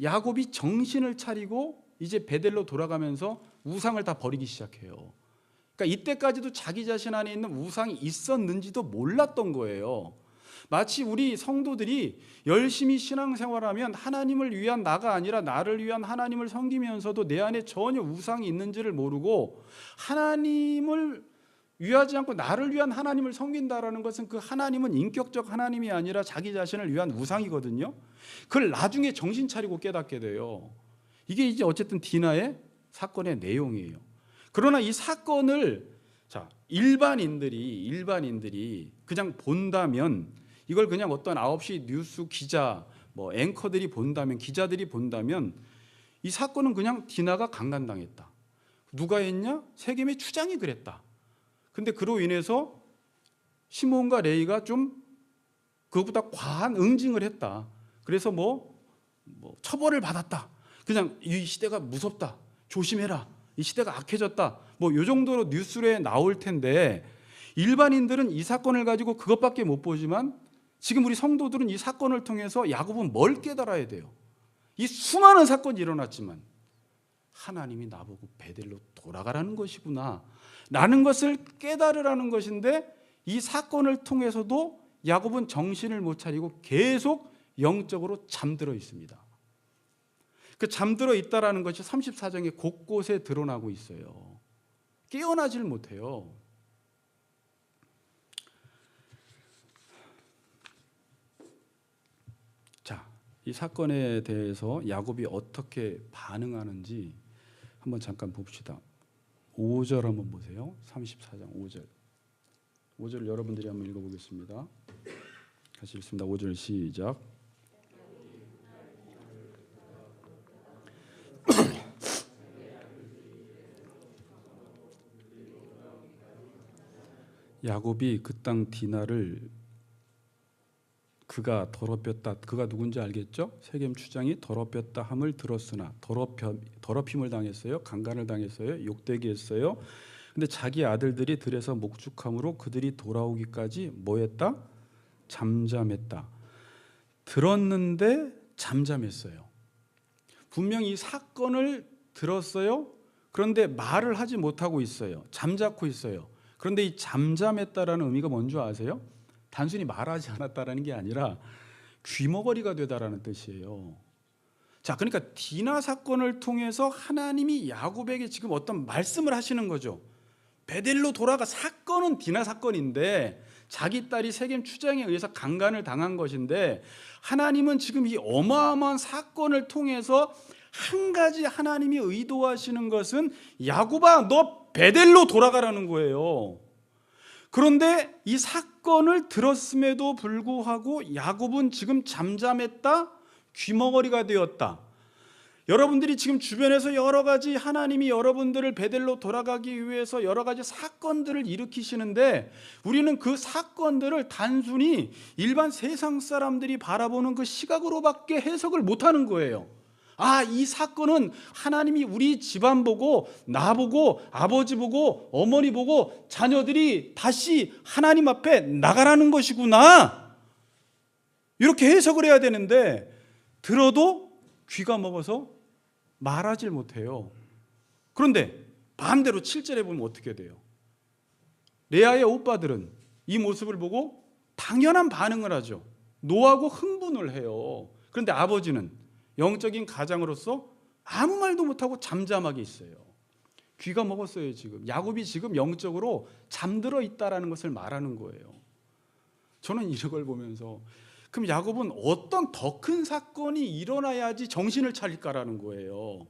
야곱이 정신을 차리고 이제 베델로 돌아가면서 우상을 다 버리기 시작해요. 그러니까 이때까지도 자기 자신 안에 있는 우상이 있었는지도 몰랐던 거예요. 마치 우리 성도들이 열심히 신앙생활하면 하나님을 위한 나가 아니라 나를 위한 하나님을 섬기면서도 내 안에 전혀 우상이 있는지를 모르고 하나님을 위하지 않고 나를 위한 하나님을 섬긴다라는 것은 그 하나님은 인격적 하나님이 아니라 자기 자신을 위한 우상이거든요. 그걸 나중에 정신 차리고 깨닫게 돼요. 이게 이제 어쨌든 디나의 사건의 내용이에요. 그러나 이 사건을 일반인들이 그냥 본다면, 이걸 그냥 어떤 9시 뉴스 기자, 앵커들이 본다면, 기자들이 본다면 이 사건은 그냥 디나가 강간당했다. 누가 했냐? 세겜의 추장이 그랬다. 근데 그로 인해서 시므온과 레위가 좀 그것보다 과한 응징을 했다. 그래서 처벌을 받았다. 그냥 이 시대가 무섭다. 조심해라. 이 시대가 악해졌다. 이 정도로 뉴스에 나올 텐데 일반인들은 이 사건을 가지고 그것밖에 못 보지만 지금 우리 성도들은 이 사건을 통해서 야곱은 뭘 깨달아야 돼요? 이 수많은 사건이 일어났지만 하나님이 나보고 베델로 돌아가라는 것이구나 라는 것을 깨달으라는 것인데, 이 사건을 통해서도 야곱은 정신을 못 차리고 계속 영적으로 잠들어 있습니다. 그 잠들어 있다라는 것이 34장의 곳곳에 드러나고 있어요. 깨어나질 못해요. 자, 이 사건에 대해서 야곱이 어떻게 반응하는지 한번 잠깐 봅시다. 5절 한번 보세요. 34장 5절. 5절 여러분들이 한번 읽어보겠습니다. 같이 읽습니다. 5절 시작. 야곱이 그 땅 디나를 그가 더럽혔다. 그가 누군지 알겠죠? 세겜 추장이 더럽혔다 함을 들었으나 더럽힘을 당했어요. 강간을 당했어요. 욕되게 했어요. 근데 자기 아들들이 들에서 목축함으로 그들이 돌아오기까지 뭐했다? 잠잠했다. 들었는데 잠잠했어요. 분명히 이 사건을 들었어요. 그런데 말을 하지 못하고 있어요. 잠자코 있어요. 그런데 이 잠잠했다라는 의미가 뭔지 아세요? 단순히 말하지 않았다라는 게 아니라 귀머거리가 되다라는 뜻이에요. 자, 그러니까 디나 사건을 통해서 하나님이 야곱에게 지금 어떤 말씀을 하시는 거죠. 베델로 돌아가. 사건은 디나 사건인데 자기 딸이 세겜 추장에 의해서 강간을 당한 것인데, 하나님은 지금 이 어마어마한 사건을 통해서 한 가지 하나님이 의도하시는 것은 야곱아, 너 베델로 돌아가라는 거예요. 그런데 이 사건을 들었음에도 불구하고 야곱은 지금 잠잠했다, 귀머거리가 되었다. 여러분들이 지금 주변에서 여러 가지 하나님이 여러분들을 베델로 돌아가기 위해서 여러 가지 사건들을 일으키시는데, 우리는 그 사건들을 단순히 일반 세상 사람들이 바라보는 그 시각으로밖에 해석을 못하는 거예요. 아, 이 사건은 하나님이 우리 집안 보고, 나 보고, 아버지 보고, 어머니 보고 자녀들이 다시 하나님 앞에 나가라는 것이구나, 이렇게 해석을 해야 되는데 들어도 귀가 먹어서 말하질 못해요. 그런데 반대로 7절에 보면 어떻게 돼요? 레아의 오빠들은 이 모습을 보고 당연한 반응을 하죠. 노하고 흥분을 해요. 그런데 아버지는 영적인 가장으로서 아무 말도 못하고 잠잠하게 있어요. 귀가 먹었어요. 지금 야곱이 지금 영적으로 잠들어 있다라는 것을 말하는 거예요. 저는 이걸 보면서 그럼 야곱은 어떤 더 큰 사건이 일어나야지 정신을 차릴까라는 거예요.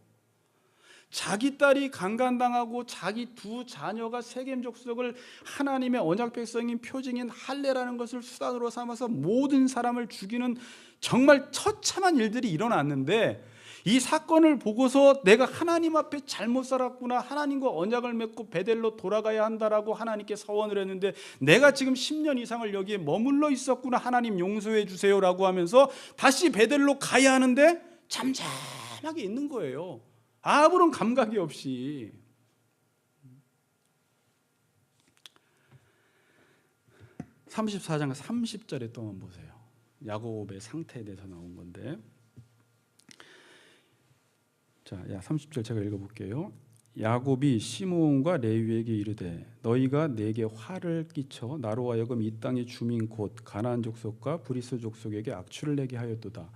자기 딸이 강간당하고 자기 두 자녀가 세겜 족속을 하나님의 언약 백성인 표징인 할례라는 것을 수단으로 삼아서 모든 사람을 죽이는 정말 처참한 일들이 일어났는데, 이 사건을 보고서 내가 하나님 앞에 잘못 살았구나, 하나님과 언약을 맺고 베델로 돌아가야 한다라고 하나님께 서원을 했는데 내가 지금 10년 이상을 여기에 머물러 있었구나, 하나님 용서해 주세요라고 하면서 다시 베델로 가야 하는데 잠잠하게 있는 거예요. 아무런 감각이 없이. (34장) 30절에 또 한번 보세요. 야곱의 상태에 대해서 나온 건데, 자, 30절 제가 읽어볼게요. 야곱이 시므온과 레위에게 이르되 너희가 내게 화를 끼쳐 나로 하여금 이 땅의 주민 곧 가나안 족속과 브리스 족속에게 악취를 내게 하였도다.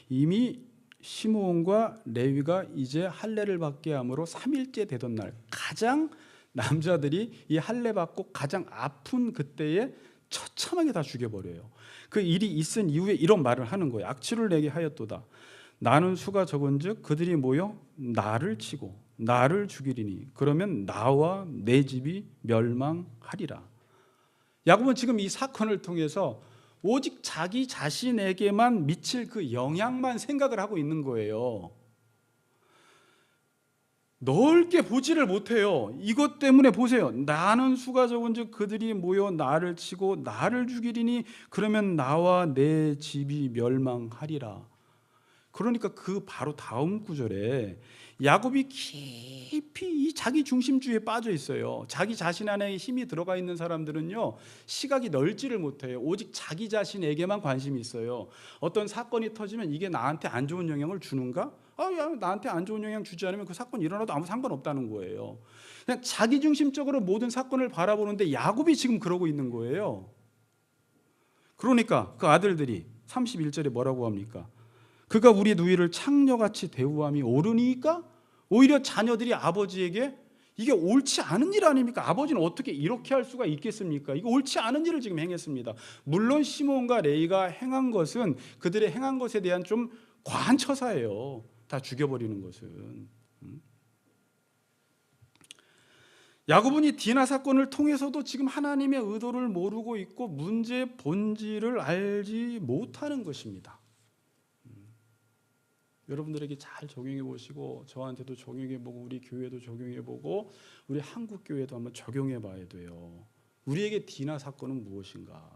이미 시므온과 레위가 이제 할례를 받게 함으로 3일째 되던 날, 가장 남자들이 이 할례 받고 가장 아픈 그때에 처참하게 다 죽여버려요. 그 일이 있은 이후에 이런 말을 하는 거예요. 악취를 내게 하였도다. 나는 수가 적은즉 그들이 모여 나를 치고 나를 죽이리니 그러면 나와 내 집이 멸망하리라. 야곱은 지금 이 사건을 통해서 오직 자기 자신에게만 미칠 그 영향만 생각을 하고 있는 거예요. 넓게 보지를 못해요. 이것 때문에 보세요. 나는 수가 적은즉 그들이 모여 나를 치고 나를 죽이리니 그러면 나와 내 집이 멸망하리라. 그러니까 그 바로 다음 구절에 야곱이 깊이 이 자기 중심주의에 빠져 있어요. 자기 자신 안에 힘이 들어가 있는 사람들은요, 시각이 넓지를 못해요. 오직 자기 자신에게만 관심이 있어요. 어떤 사건이 터지면 이게 나한테 안 좋은 영향을 주는가? 나한테 안 좋은 영향 주지 않으면 그 사건이 일어나도 아무 상관없다는 거예요. 그냥 자기 중심적으로 모든 사건을 바라보는데 야곱이 지금 그러고 있는 거예요. 그러니까 그 아들들이 31절에 뭐라고 합니까? 그가 우리 누이를 창녀같이 대우함이 옳으니까? 오히려 자녀들이 아버지에게 이게 옳지 않은 일 아닙니까? 아버지는 어떻게 이렇게 할 수가 있겠습니까? 이거 옳지 않은 일을 지금 행했습니다. 물론 시몬과 레이가 행한 것은 그들의 행한 것에 대한 좀 과한 처사예요. 다 죽여버리는 것은. 야곱은 이 디나 사건을 통해서도 지금 하나님의 의도를 모르고 있고 문제의 본질을 알지 못하는 것입니다. 여러분들에게 잘 적용해 보시고 저한테도 적용해 보고 우리 교회도 적용해 보고 우리 한국 교회도 한번 적용해 봐야 돼요. 우리에게 디나 사건은 무엇인가?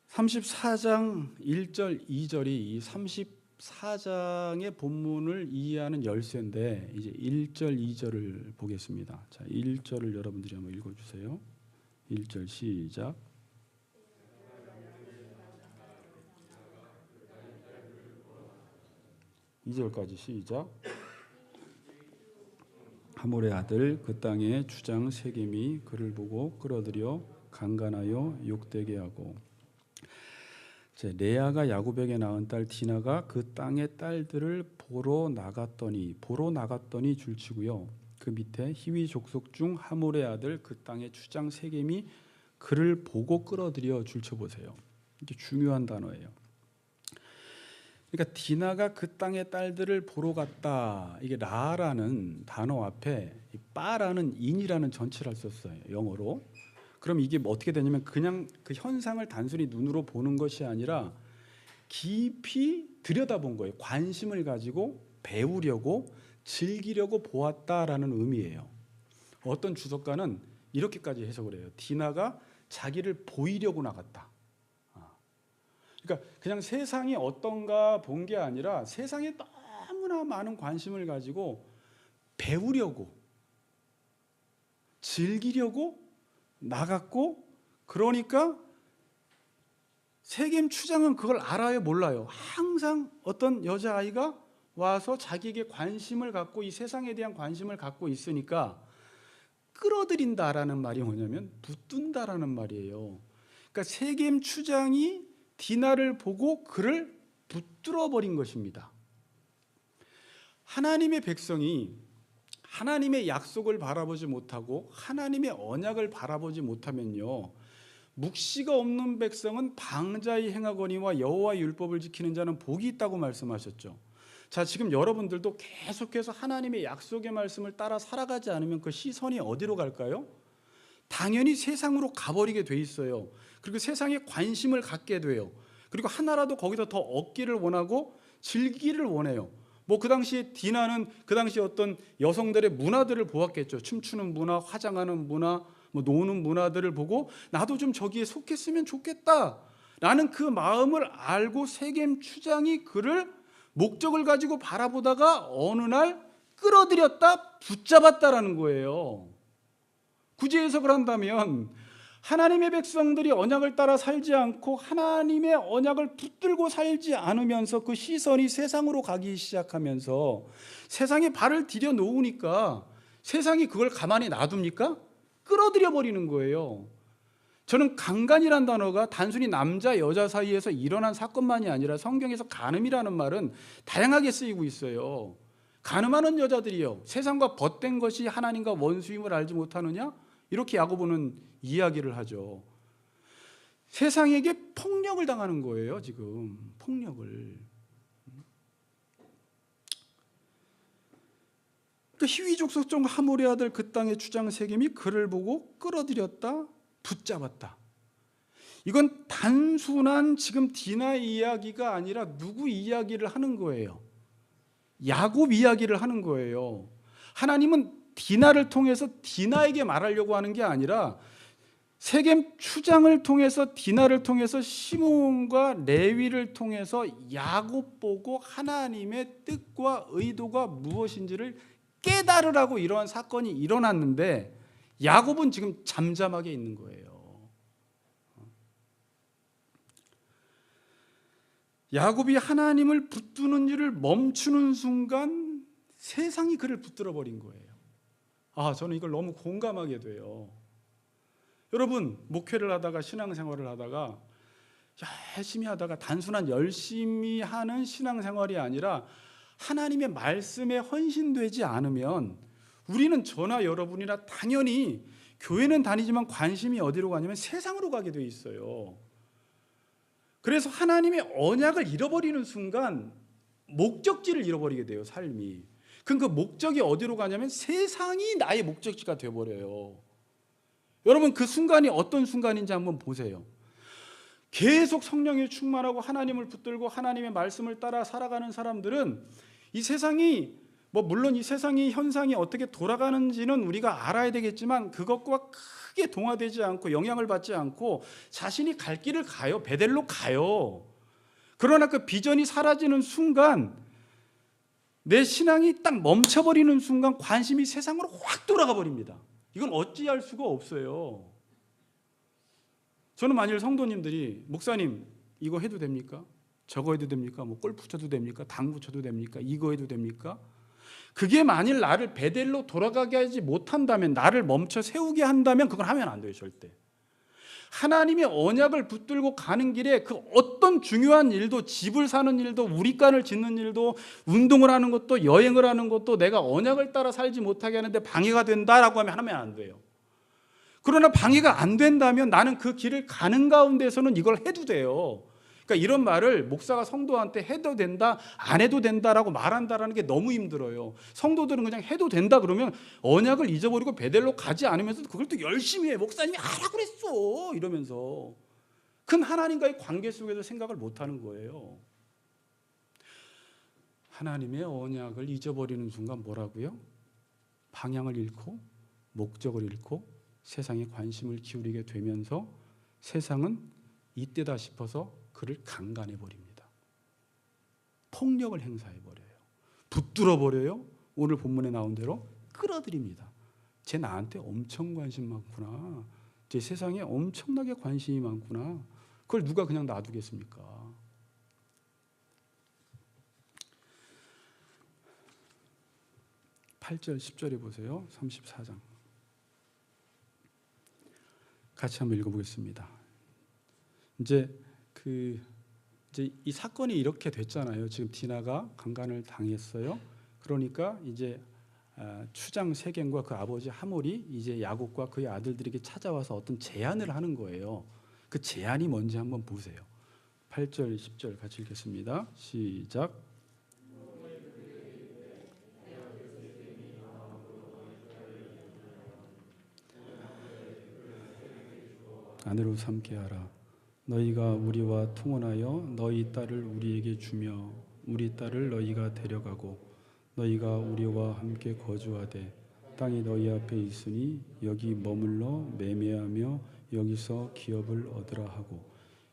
34장 1절 2절이 이 34장의 본문을 이해하는 열쇠인데, 이제 1절 2절을 보겠습니다. 자, 1절을 여러분들이 한번 읽어 주세요. 1절 시작. 2절까지 시작. 하몰의 아들 그 땅의 주장 세겜이 그를 보고 끌어들여 강간하여 욕되게 하고, 레아가 야곱에게 낳은 딸 디나가 그 땅의 딸들을 보러 나갔더니 줄치고요. 그 밑에 히위 족속 중 하몰의 아들 그 땅의 주장 세겜이 그를 보고 끌어들여 줄쳐보세요. 이게 중요한 단어예요. 그러니까 디나가 그 땅의 딸들을 보러 갔다. 이게 라라는 단어 앞에 빠라는 인이라는 전치를 썼어요. 영어로. 그럼 이게 어떻게 되냐면 그냥 그 현상을 단순히 눈으로 보는 것이 아니라 깊이 들여다본 거예요. 관심을 가지고 배우려고 즐기려고 보았다라는 의미예요. 어떤 주석가는 이렇게까지 해석을 해요. 디나가 자기를 보이려고 나갔다. 그러니까 그냥 세상이 어떤가 본 게 아니라 세상에 너무나 많은 관심을 가지고 배우려고 즐기려고 나갔고, 그러니까 세겜 추장은 그걸 알아요, 몰라요? 항상 어떤 여자아이가 와서 자기에게 관심을 갖고 이 세상에 대한 관심을 갖고 있으니까 끌어들인다라는 말이 뭐냐면 붙든다라는 말이에요. 그러니까 세겜 추장이 디나를 보고 그를 붙들어 버린 것입니다. 하나님의 백성이 하나님의 약속을 바라보지 못하고 하나님의 언약을 바라보지 못하면요, 묵시가 없는 백성은 방자히 행하거니와 여호와의 율법을 지키는 자는 복이 있다고 말씀하셨죠. 자, 지금 여러분들도 계속해서 하나님의 약속의 말씀을 따라 살아가지 않으면 그 시선이 어디로 갈까요? 당연히 세상으로 가버리게 돼 있어요. 그리고 세상에 관심을 갖게 돼요. 그리고 하나라도 거기서 더 얻기를 원하고 즐기기를 원해요. 뭐 그 당시에 디나는 그 당시 어떤 여성들의 문화들을 보았겠죠. 춤추는 문화, 화장하는 문화, 뭐 노는 문화들을 보고 나도 좀 저기에 속했으면 좋겠다라는 그 마음을 알고 세겜 추장이 그를 목적을 가지고 바라보다가 어느 날 끌어들였다, 붙잡았다라는 거예요. 굳이 해석을 한다면 하나님의 백성들이 언약을 따라 살지 않고 하나님의 언약을 붙들고 살지 않으면서 그 시선이 세상으로 가기 시작하면서 세상에 발을 들여 놓으니까 세상이 그걸 가만히 놔둡니까? 끌어들여 버리는 거예요. 저는 강간이란 단어가 단순히 남자 여자 사이에서 일어난 사건만이 아니라 성경에서 간음이라는 말은 다양하게 쓰이고 있어요. 간음하는 여자들이요, 세상과 벗된 것이 하나님과 원수임을 알지 못하느냐? 이렇게 야고보는 이야기를 하죠. 세상에게 폭력을 당하는 거예요. 지금 폭력을. 그러니까 희위족 속종 하몰의 아들 그 땅의 주장 세겜이 그를 보고 끌어들였다, 붙잡았다. 이건 단순한 지금 디나 이야기가 아니라 누구 이야기를 하는 거예요? 야곱 이야기를 하는 거예요. 하나님은 디나를 통해서 디나에게 말하려고 하는 게 아니라 세겜 추장을 통해서 디나를 통해서 시므온과 레위를 통해서 야곱 보고 하나님의 뜻과 의도가 무엇인지를 깨달으라고 이러한 사건이 일어났는데 야곱은 지금 잠잠하게 있는 거예요. 야곱이 하나님을 붙드는 일을 멈추는 순간 세상이 그를 붙들어 버린 거예요. 저는 이걸 너무 공감하게 돼요. 여러분, 목회를 하다가 신앙생활을 하다가 열심히 하다가 단순한 열심히 하는 신앙생활이 아니라 하나님의 말씀에 헌신되지 않으면 우리는 저나 여러분이나 당연히 교회는 다니지만 관심이 어디로 가냐면 세상으로 가게 돼 있어요. 그래서 하나님의 언약을 잃어버리는 순간 목적지를 잃어버리게 돼요, 삶이. 그럼 그 목적이 어디로 가냐면 세상이 나의 목적지가 되어버려요. 여러분, 그 순간이 어떤 순간인지 한번 보세요. 계속 성령에 충만하고 하나님을 붙들고 하나님의 말씀을 따라 살아가는 사람들은 이 세상이 물론 이 세상의 현상이 어떻게 돌아가는지는 우리가 알아야 되겠지만 그것과 크게 동화되지 않고 영향을 받지 않고 자신이 갈 길을 가요. 베델로 가요. 그러나 그 비전이 사라지는 순간 내 신앙이 딱 멈춰버리는 순간 관심이 세상으로 확 돌아가 버립니다. 이건 어찌할 수가 없어요. 저는 만일 성도님들이 목사님 이거 해도 됩니까? 저거 해도 됩니까? 골프 쳐도 됩니까? 당구 쳐도 됩니까? 이거 해도 됩니까? 그게 만일 나를 베델로 돌아가게 하지 못한다면, 나를 멈춰 세우게 한다면 그건 하면 안 돼요, 절대. 하나님의 언약을 붙들고 가는 길에 그 어떤 중요한 일도, 집을 사는 일도, 우리간을 짓는 일도, 운동을 하는 것도, 여행을 하는 것도 내가 언약을 따라 살지 못하게 하는데 방해가 된다라고 하면 안 돼요. 그러나 방해가 안 된다면 나는 그 길을 가는 가운데서는 이걸 해도 돼요. 그러니까 이런 말을 목사가 성도한테 해도 된다, 안 해도 된다라고 말한다라는 게 너무 힘들어요. 성도들은 그냥 해도 된다 그러면 언약을 잊어버리고 베델로 가지 않으면서 그걸 또 열심히 해. 목사님이 하라고 그랬어 이러면서 큰 하나님과의 관계 속에서 생각을 못하는 거예요. 하나님의 언약을 잊어버리는 순간 뭐라고요? 방향을 잃고 목적을 잃고 세상에 관심을 기울이게 되면서 세상은 이때다 싶어서 그를 강간해 버립니다. 폭력을 행사해 버려요. 붙들어 버려요. 오늘 본문에 나온 대로 끌어들입니다. 쟤 나한테 엄청 관심 많구나. 쟤 세상에 엄청나게 관심이 많구나. 그걸 누가 그냥 놔두겠습니까? (8절) (10절에) 보세요. 34장. 같이 한번 읽어보겠습니다. 이제 이 사건이 이렇게 됐잖아요. 지금 디나가 강간을 당했어요. 그러니까 이제 추장 세겜과 그 아버지 하몰이 이제 야곱과 그의 아들들에게 찾아와서 어떤 제안을 하는 거예요. 그 제안이 뭔지 한번 보세요. 8절, 10절 같이 읽겠습니다. 시작. 아내로 삼게 하라. 너희가 우리와 통혼하여 너희 딸을 우리에게 주며 우리 딸을 너희가 데려가고 너희가 우리와 함께 거주하되 땅이 너희 앞에 있으니 여기 머물러 매매하며 여기서 기업을 얻으라 하고.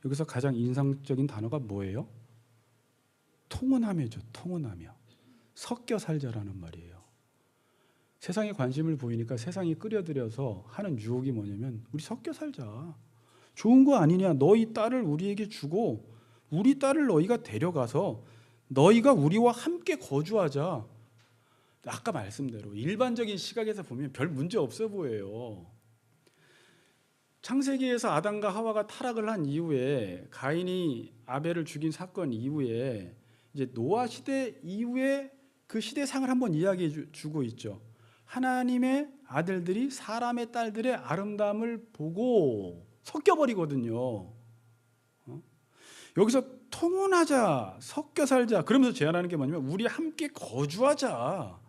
여기서 가장 인상적인 단어가 뭐예요? 통혼하며죠. 통혼하며. 섞여 살자라는 말이에요. 세상에 관심을 보이니까 세상이 끌어들여서 하는 유혹이 뭐냐면 우리 섞여 살자. 좋은 거 아니냐. 너희 딸을 우리에게 주고 우리 딸을 너희가 데려가서 너희가 우리와 함께 거주하자. 아까 말씀대로 일반적인 시각에서 보면 별 문제 없어 보여요. 창세기에서 아담과 하와가 타락을 한 이후에 가인이 아벨을 죽인 사건 이후에 이제 노아 시대 이후에 그 시대상을 한번 이야기해 주고 있죠. 하나님의 아들들이 사람의 딸들의 아름다움을 보고 섞여버리거든요. 여기서 통혼하자, 섞여 살자 그러면서 제안하는 게 뭐냐면 우리 함께 거주하자.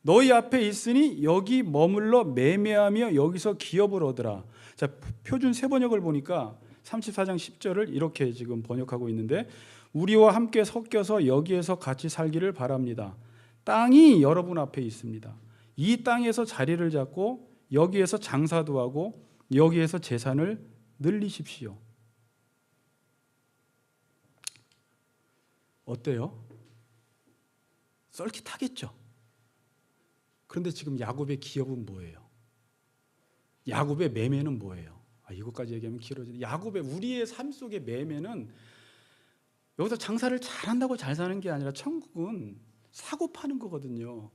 너희 앞에 있으니 여기 머물러 매매하며 여기서 기업을 얻으라. 자, 표준 세번역을 보니까 34장 10절을 이렇게 지금 번역하고 있는데 우리와 함께 섞여서 여기에서 같이 살기를 바랍니다. 땅이 여러분 앞에 있습니다. 이 땅에서 자리를 잡고 여기에서 장사도 하고 여기에서 재산을 늘리십시오. 어때요? 썰깃하겠죠? 그런데 지금 야곱의 기업은 뭐예요? 야곱의 매매는 뭐예요? 이것까지 얘기하면 길어지는데 야곱의 우리의 삶 속의 매매는 여기서 장사를 잘한다고 잘 사는 게 아니라 천국은 사고 파는 거거든요.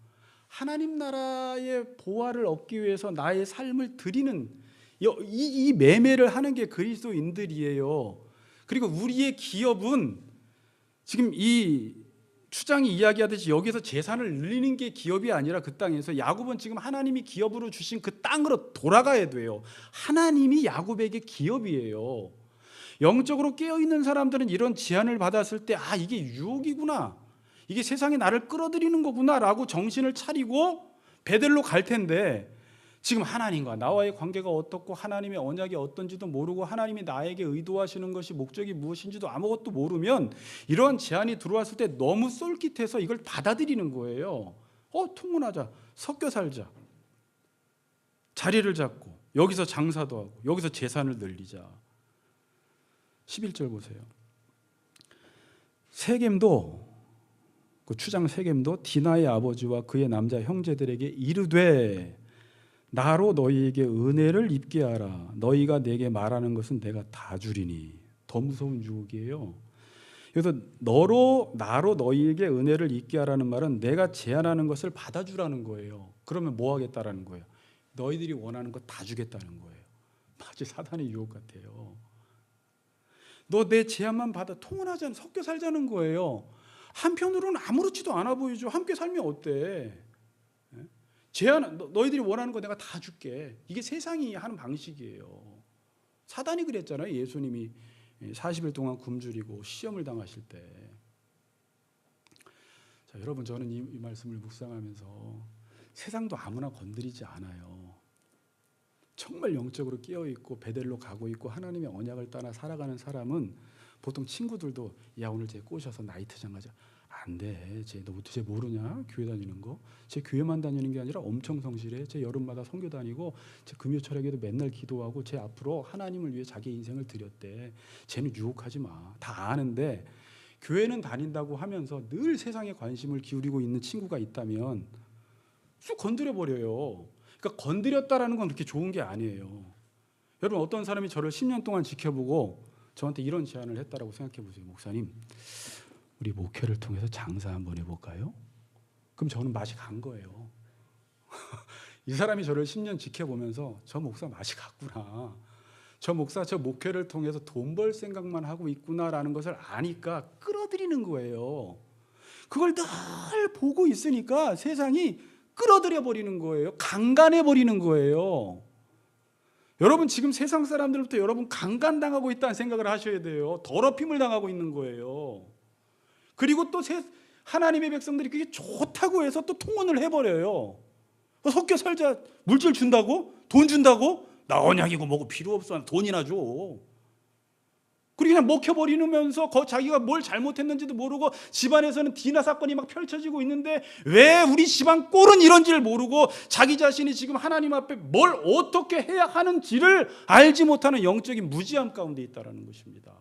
하나님 나라의 보화를 얻기 위해서 나의 삶을 드리는 이 매매를 하는 게 그리스도인들이에요. 그리고 우리의 기업은 지금 이 추장이 이야기하듯이 여기서 재산을 늘리는 게 기업이 아니라 그 땅에서 야곱은 지금 하나님이 기업으로 주신 그 땅으로 돌아가야 돼요. 하나님이 야곱에게 기업이에요. 영적으로 깨어있는 사람들은 이런 제안을 받았을 때 이게 유혹이구나. 이게 세상이 나를 끌어들이는 거구나 라고 정신을 차리고 베델로 갈 텐데 지금 하나님과 나와의 관계가 어떻고 하나님의 언약이 어떤지도 모르고 하나님이 나에게 의도하시는 것이 목적이 무엇인지도 아무것도 모르면 이런 제안이 들어왔을 때 너무 쏠깃해서 이걸 받아들이는 거예요. 통혼하자, 섞여 살자, 자리를 잡고 여기서 장사도 하고 여기서 재산을 늘리자. 11절 보세요. 세겜도 그 추장 세겜도 디나의 아버지와 그의 남자 형제들에게 이르되 나로 너희에게 은혜를 입게 하라. 너희가 내게 말하는 것은 내가 다 주리니. 더 무서운 유혹이에요. 그래서 나로 너희에게 은혜를 입게 하라는 말은 내가 제안하는 것을 받아주라는 거예요. 그러면 뭐 하겠다라는 거예요? 너희들이 원하는 거 다 주겠다는 거예요. 마치 사단의 유혹 같아요. 너 내 제안만 받아 통혼하자는 섞여 살자는 거예요. 한편으로는 아무렇지도 않아 보이죠. 함께 살면 어때? 너희들이 원하는 거 내가 다 줄게. 이게 세상이 하는 방식이에요. 사단이 그랬잖아요. 예수님이 40일 동안 굶주리고 시험을 당하실 때. 자, 여러분 저는 이 말씀을 묵상하면서 세상도 아무나 건드리지 않아요. 정말 영적으로 깨어있고 베델로 가고 있고 하나님의 언약을 따라 살아가는 사람은 보통 친구들도 야 오늘 쟤 꼬셔서 나이트장 가자. 안 돼. 쟤 모르냐? 교회 다니는 거. 쟤 교회만 다니는 게 아니라 엄청 성실해. 쟤 여름마다 선교 다니고 쟤 금요 철학에도 맨날 기도하고 쟤 앞으로 하나님을 위해 자기 인생을 드렸대. 쟤는 유혹하지 마. 다 아는데 교회는 다닌다고 하면서 늘 세상에 관심을 기울이고 있는 친구가 있다면 쑥 건드려버려요. 그러니까 건드렸다라는 건 그렇게 좋은 게 아니에요. 여러분 어떤 사람이 저를 10년 동안 지켜보고 저한테 이런 제안을 했다라고 생각해 보세요. 목사님 우리 목회를 통해서 장사 한번 해볼까요? 그럼 저는 맛이 간 거예요. 이 사람이 저를 10년 지켜보면서 저 목사 맛이 갔구나, 저 목사 저 목회를 통해서 돈 벌 생각만 하고 있구나라는 것을 아니까 끌어들이는 거예요. 그걸 늘 보고 있으니까 세상이 끌어들여 버리는 거예요. 강간해 버리는 거예요. 여러분 지금 세상 사람들부터 여러분 강간당하고 있다는 생각을 하셔야 돼요. 더럽힘을 당하고 있는 거예요. 그리고 또 하나님의 백성들이 그게 좋다고 해서 또 통혼을 해버려요. 섞여 살자, 물질 준다고? 돈 준다고? 나 언약이고 뭐고 필요 없어, 돈이나 줘. 그리고 그냥 먹혀버리면서 자기가 뭘 잘못했는지도 모르고 집안에서는 디나 사건이 막 펼쳐지고 있는데 왜 우리 집안 꼴은 이런지를 모르고 자기 자신이 지금 하나님 앞에 뭘 어떻게 해야 하는지를 알지 못하는 영적인 무지함 가운데 있다는 것입니다.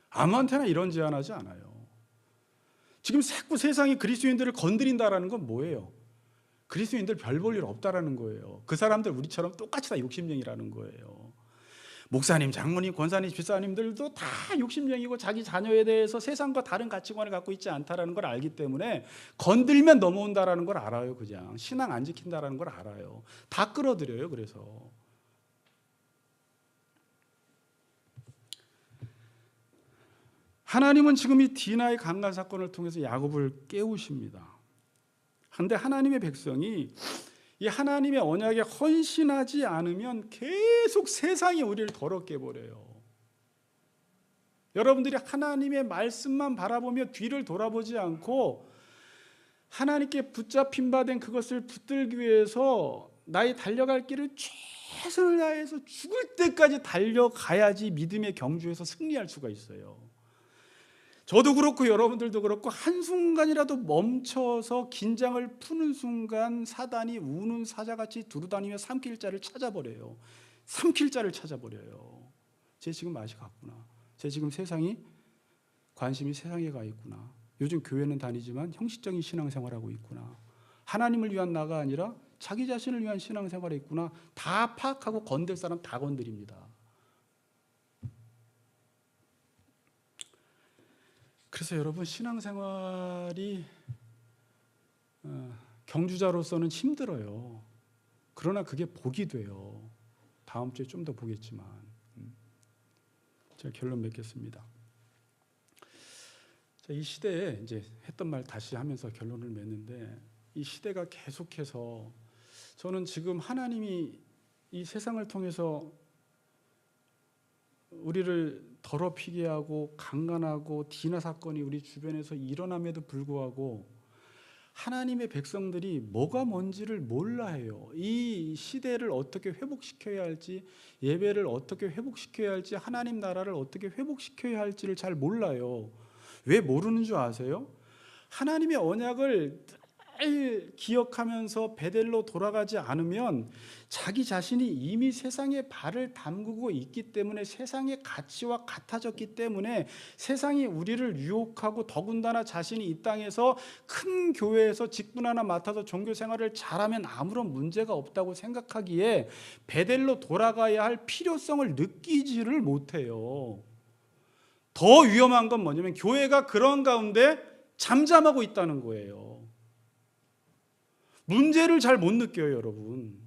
아무한테나 이런 제안하지 않아요. 지금 자꾸 세상이 그리스도인들을 건드린다라는 건 뭐예요? 그리스도인들 별 볼 일 없다라는 거예요. 그 사람들 우리처럼 똑같이 다 욕심쟁이라는 거예요. 목사님, 장모님, 권사님, 집사님들도 다 욕심쟁이고 자기 자녀에 대해서 세상과 다른 가치관을 갖고 있지 않다라는 걸 알기 때문에 건들면 넘어온다라는 걸 알아요. 그냥 신앙 안 지킨다라는 걸 알아요. 다 끌어들여요. 그래서 하나님은 지금 이 디나의 강간 사건을 통해서 야곱을 깨우십니다. 그런데 하나님의 백성이 이 하나님의 언약에 헌신하지 않으면 계속 세상이 우리를 더럽게 해버려요. 여러분들이 하나님의 말씀만 바라보며 뒤를 돌아보지 않고 하나님께 붙잡힌 바 된 그것을 붙들기 위해서 나의 달려갈 길을 최선을 다해서 죽을 때까지 달려가야지 믿음의 경주에서 승리할 수가 있어요. 저도 그렇고 여러분들도 그렇고 한순간이라도 멈춰서 긴장을 푸는 순간 사단이 우는 사자같이 두루다니며 삼킬 자를 찾아버려요. 삼킬 자를 찾아버려요. 쟤 지금 맛이 갔구나. 쟤 지금 세상이 관심이 세상에 가 있구나. 요즘 교회는 다니지만 형식적인 신앙생활하고 있구나. 하나님을 위한 나가 아니라 자기 자신을 위한 신앙생활에 있구나. 다 파악하고 건들 사람 다 건드립니다. 그래서 여러분 신앙생활이 경주자로서는 힘들어요. 그러나 그게 복이 돼요. 다음 주에 좀 더 보겠지만 제가 결론 맺겠습니다. 이 시대에 이제 했던 말 다시 하면서 결론을 맺는데 이 시대가 계속해서 저는 지금 하나님이 이 세상을 통해서 우리를 더럽히게 하고 강간하고 디나 사건이 우리 주변에서 일어남에도 불구하고 하나님의 백성들이 뭐가 뭔지를 몰라 해요. 이 시대를 어떻게 회복시켜야 할지, 예배를 어떻게 회복시켜야 할지, 하나님 나라를 어떻게 회복시켜야 할지를 잘 몰라요. 왜 모르는 줄 아세요? 하나님의 언약을 늘 기억하면서 베델로 돌아가지 않으면 자기 자신이 이미 세상에 발을 담그고 있기 때문에, 세상의 가치와 같아졌기 때문에 세상이 우리를 유혹하고 더군다나 자신이 이 땅에서 큰 교회에서 직분 하나 맡아서 종교 생활을 잘하면 아무런 문제가 없다고 생각하기에 베델로 돌아가야 할 필요성을 느끼지를 못해요. 더 위험한 건 뭐냐면 교회가 그런 가운데 잠잠하고 있다는 거예요. 문제를 잘 못 느껴요, 여러분.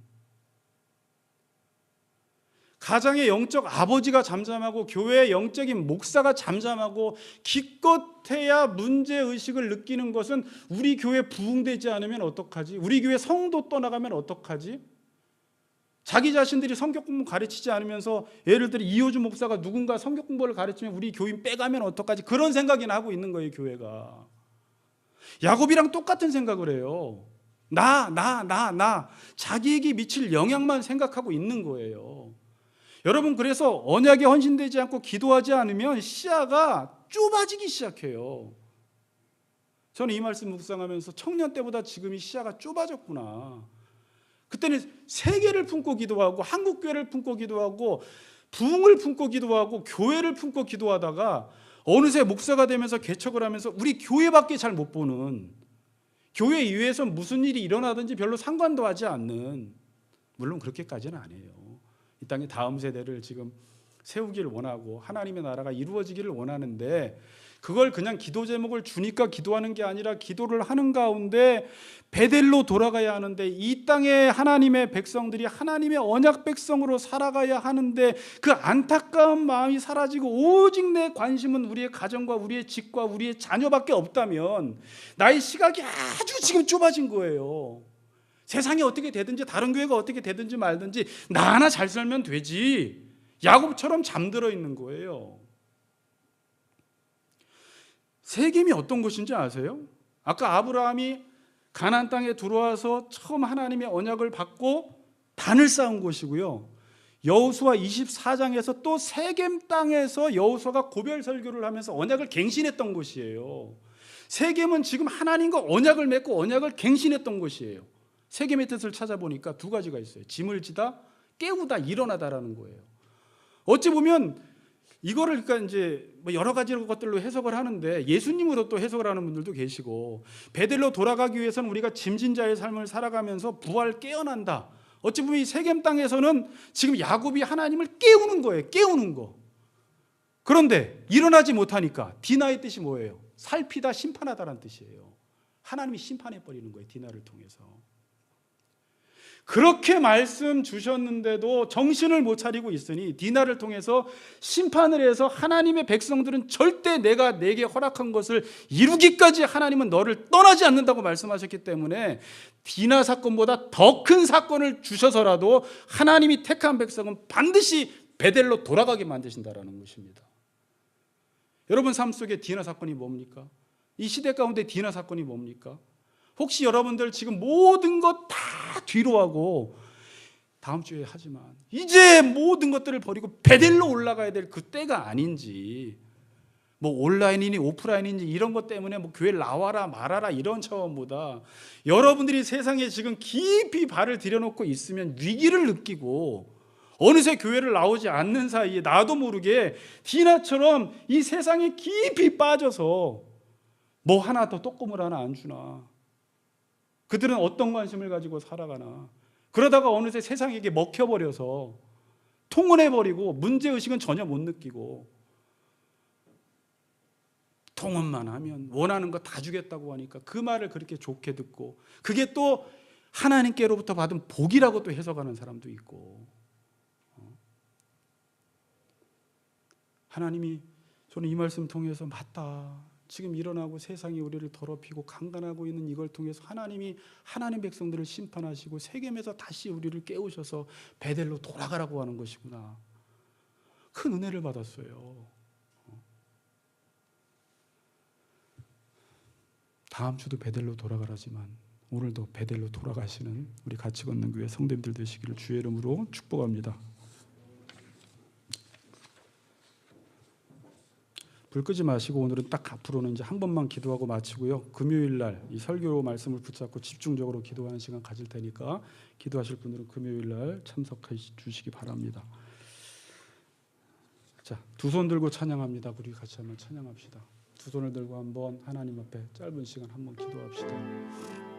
가정의 영적 아버지가 잠잠하고 교회의 영적인 목사가 잠잠하고 기껏해야 문제의식을 느끼는 것은 우리 교회 부흥되지 않으면 어떡하지? 우리 교회 성도 떠나가면 어떡하지? 자기 자신들이 성경 공부 가르치지 않으면서 예를 들어 이호주 목사가 누군가 성경 공부를 가르치면 우리 교인 빼가면 어떡하지? 그런 생각이나 하고 있는 거예요, 교회가. 야곱이랑 똑같은 생각을 해요. 나 자기에게 미칠 영향만 생각하고 있는 거예요. 여러분, 그래서 언약에 헌신되지 않고 기도하지 않으면 시야가 좁아지기 시작해요. 저는 이 말씀 묵상하면서 청년 때보다 지금이 시야가 좁아졌구나. 그때는 세계를 품고 기도하고 한국교회를 품고 기도하고 부흥을 품고 기도하고 교회를 품고 기도하다가 어느새 목사가 되면서 개척을 하면서 우리 교회밖에 잘 못 보는, 교회 이외에서 무슨 일이 일어나든지 별로 상관도 하지 않는, 물론 그렇게까지는 아니에요. 이 땅의 다음 세대를 지금 세우기를 원하고 하나님의 나라가 이루어지기를 원하는데 그걸 그냥 기도 제목을 주니까 기도하는 게 아니라 기도를 하는 가운데 베델로 돌아가야 하는데 이 땅에 하나님의 백성들이 하나님의 언약 백성으로 살아가야 하는데 그 안타까운 마음이 사라지고 오직 내 관심은 우리의 가정과 우리의 집과 우리의 자녀밖에 없다면 나의 시각이 아주 지금 좁아진 거예요. 세상이 어떻게 되든지 다른 교회가 어떻게 되든지 말든지 나 하나 잘 살면 되지. 야곱처럼 잠들어 있는 거예요. 세겜이 어떤 곳인지 아세요? 아까 아브라함이 가나안 땅에 들어와서 처음 하나님의 언약을 받고 단을 쌓은 곳이고요. 여호수아 24장에서 또 세겜 땅에서 여호수아가 고별 설교를 하면서 언약을 갱신했던 곳이에요. 세겜은 지금 하나님과 언약을 맺고 언약을 갱신했던 곳이에요. 세겜의 뜻을 찾아보니까 두 가지가 있어요. 짐을 지다, 깨우다, 일어나다라는 거예요. 어찌 보면 이거를 그러니까 이제 뭐 여러 가지 것들로 해석을 하는데 예수님으로 또 해석을 하는 분들도 계시고 베델로 돌아가기 위해서는 우리가 짐진 자의 삶을 살아가면서 부활 깨어난다. 어찌 보면 이 세겜 땅에서는 지금 야곱이 하나님을 깨우는 거예요. 깨우는 거. 그런데 일어나지 못하니까 디나의 뜻이 뭐예요? 살피다, 심판하다라는 뜻이에요. 하나님이 심판해 버리는 거예요. 디나를 통해서. 그렇게 말씀 주셨는데도 정신을 못 차리고 있으니 디나를 통해서 심판을 해서 하나님의 백성들은 절대 내가 내게 허락한 것을 이루기까지 하나님은 너를 떠나지 않는다고 말씀하셨기 때문에 디나 사건보다 더 큰 사건을 주셔서라도 하나님이 택한 백성은 반드시 베델로 돌아가게 만드신다라는 것입니다. 여러분 삶 속에 디나 사건이 뭡니까? 이 시대 가운데 디나 사건이 뭡니까? 혹시 여러분들 지금 모든 것 다 뒤로 하고 다음 주에 하지만 이제 모든 것들을 버리고 베델로 올라가야 될 그때가 아닌지, 뭐 온라인이니 오프라인인지 이런 것 때문에 뭐 교회 나와라 말아라 이런 차원보다 여러분들이 세상에 지금 깊이 발을 들여놓고 있으면 위기를 느끼고 어느새 교회를 나오지 않는 사이에 나도 모르게 디나처럼 이 세상에 깊이 빠져서 뭐 하나 더 떡고물 하나 안 주나, 그들은 어떤 관심을 가지고 살아가나, 그러다가 어느새 세상에게 먹혀버려서 통혼해버리고 문제의식은 전혀 못 느끼고 통혼만 하면 원하는 거 다 주겠다고 하니까 그 말을 그렇게 좋게 듣고 그게 또 하나님께로부터 받은 복이라고 또 해석하는 사람도 있고, 하나님이 저는 이 말씀 통해서 맞다, 지금 일어나고 세상이 우리를 더럽히고 강간하고 있는 이걸 통해서 하나님이 하나님 백성들을 심판하시고 세겜에서 다시 우리를 깨우셔서 베델로 돌아가라고 하는 것이구나. 큰 은혜를 받았어요. 다음 주도 베델로 돌아가라지만 오늘도 베델로 돌아가시는 우리 같이 걷는 교회 성도님들 되시기를 주의 이름으로 축복합니다. 불 끄지 마시고 오늘은 딱 앞으로는 이제 한 번만 기도하고 마치고요. 금요일 날 이 설교 말씀을 붙잡고 집중적으로 기도하는 시간 가질 테니까 기도하실 분들은 금요일 날 참석해 주시기 바랍니다. 자, 두 손 들고 찬양합니다. 우리 같이 한번 찬양합시다. 두 손을 들고 한번 하나님 앞에 짧은 시간 한번 기도합시다.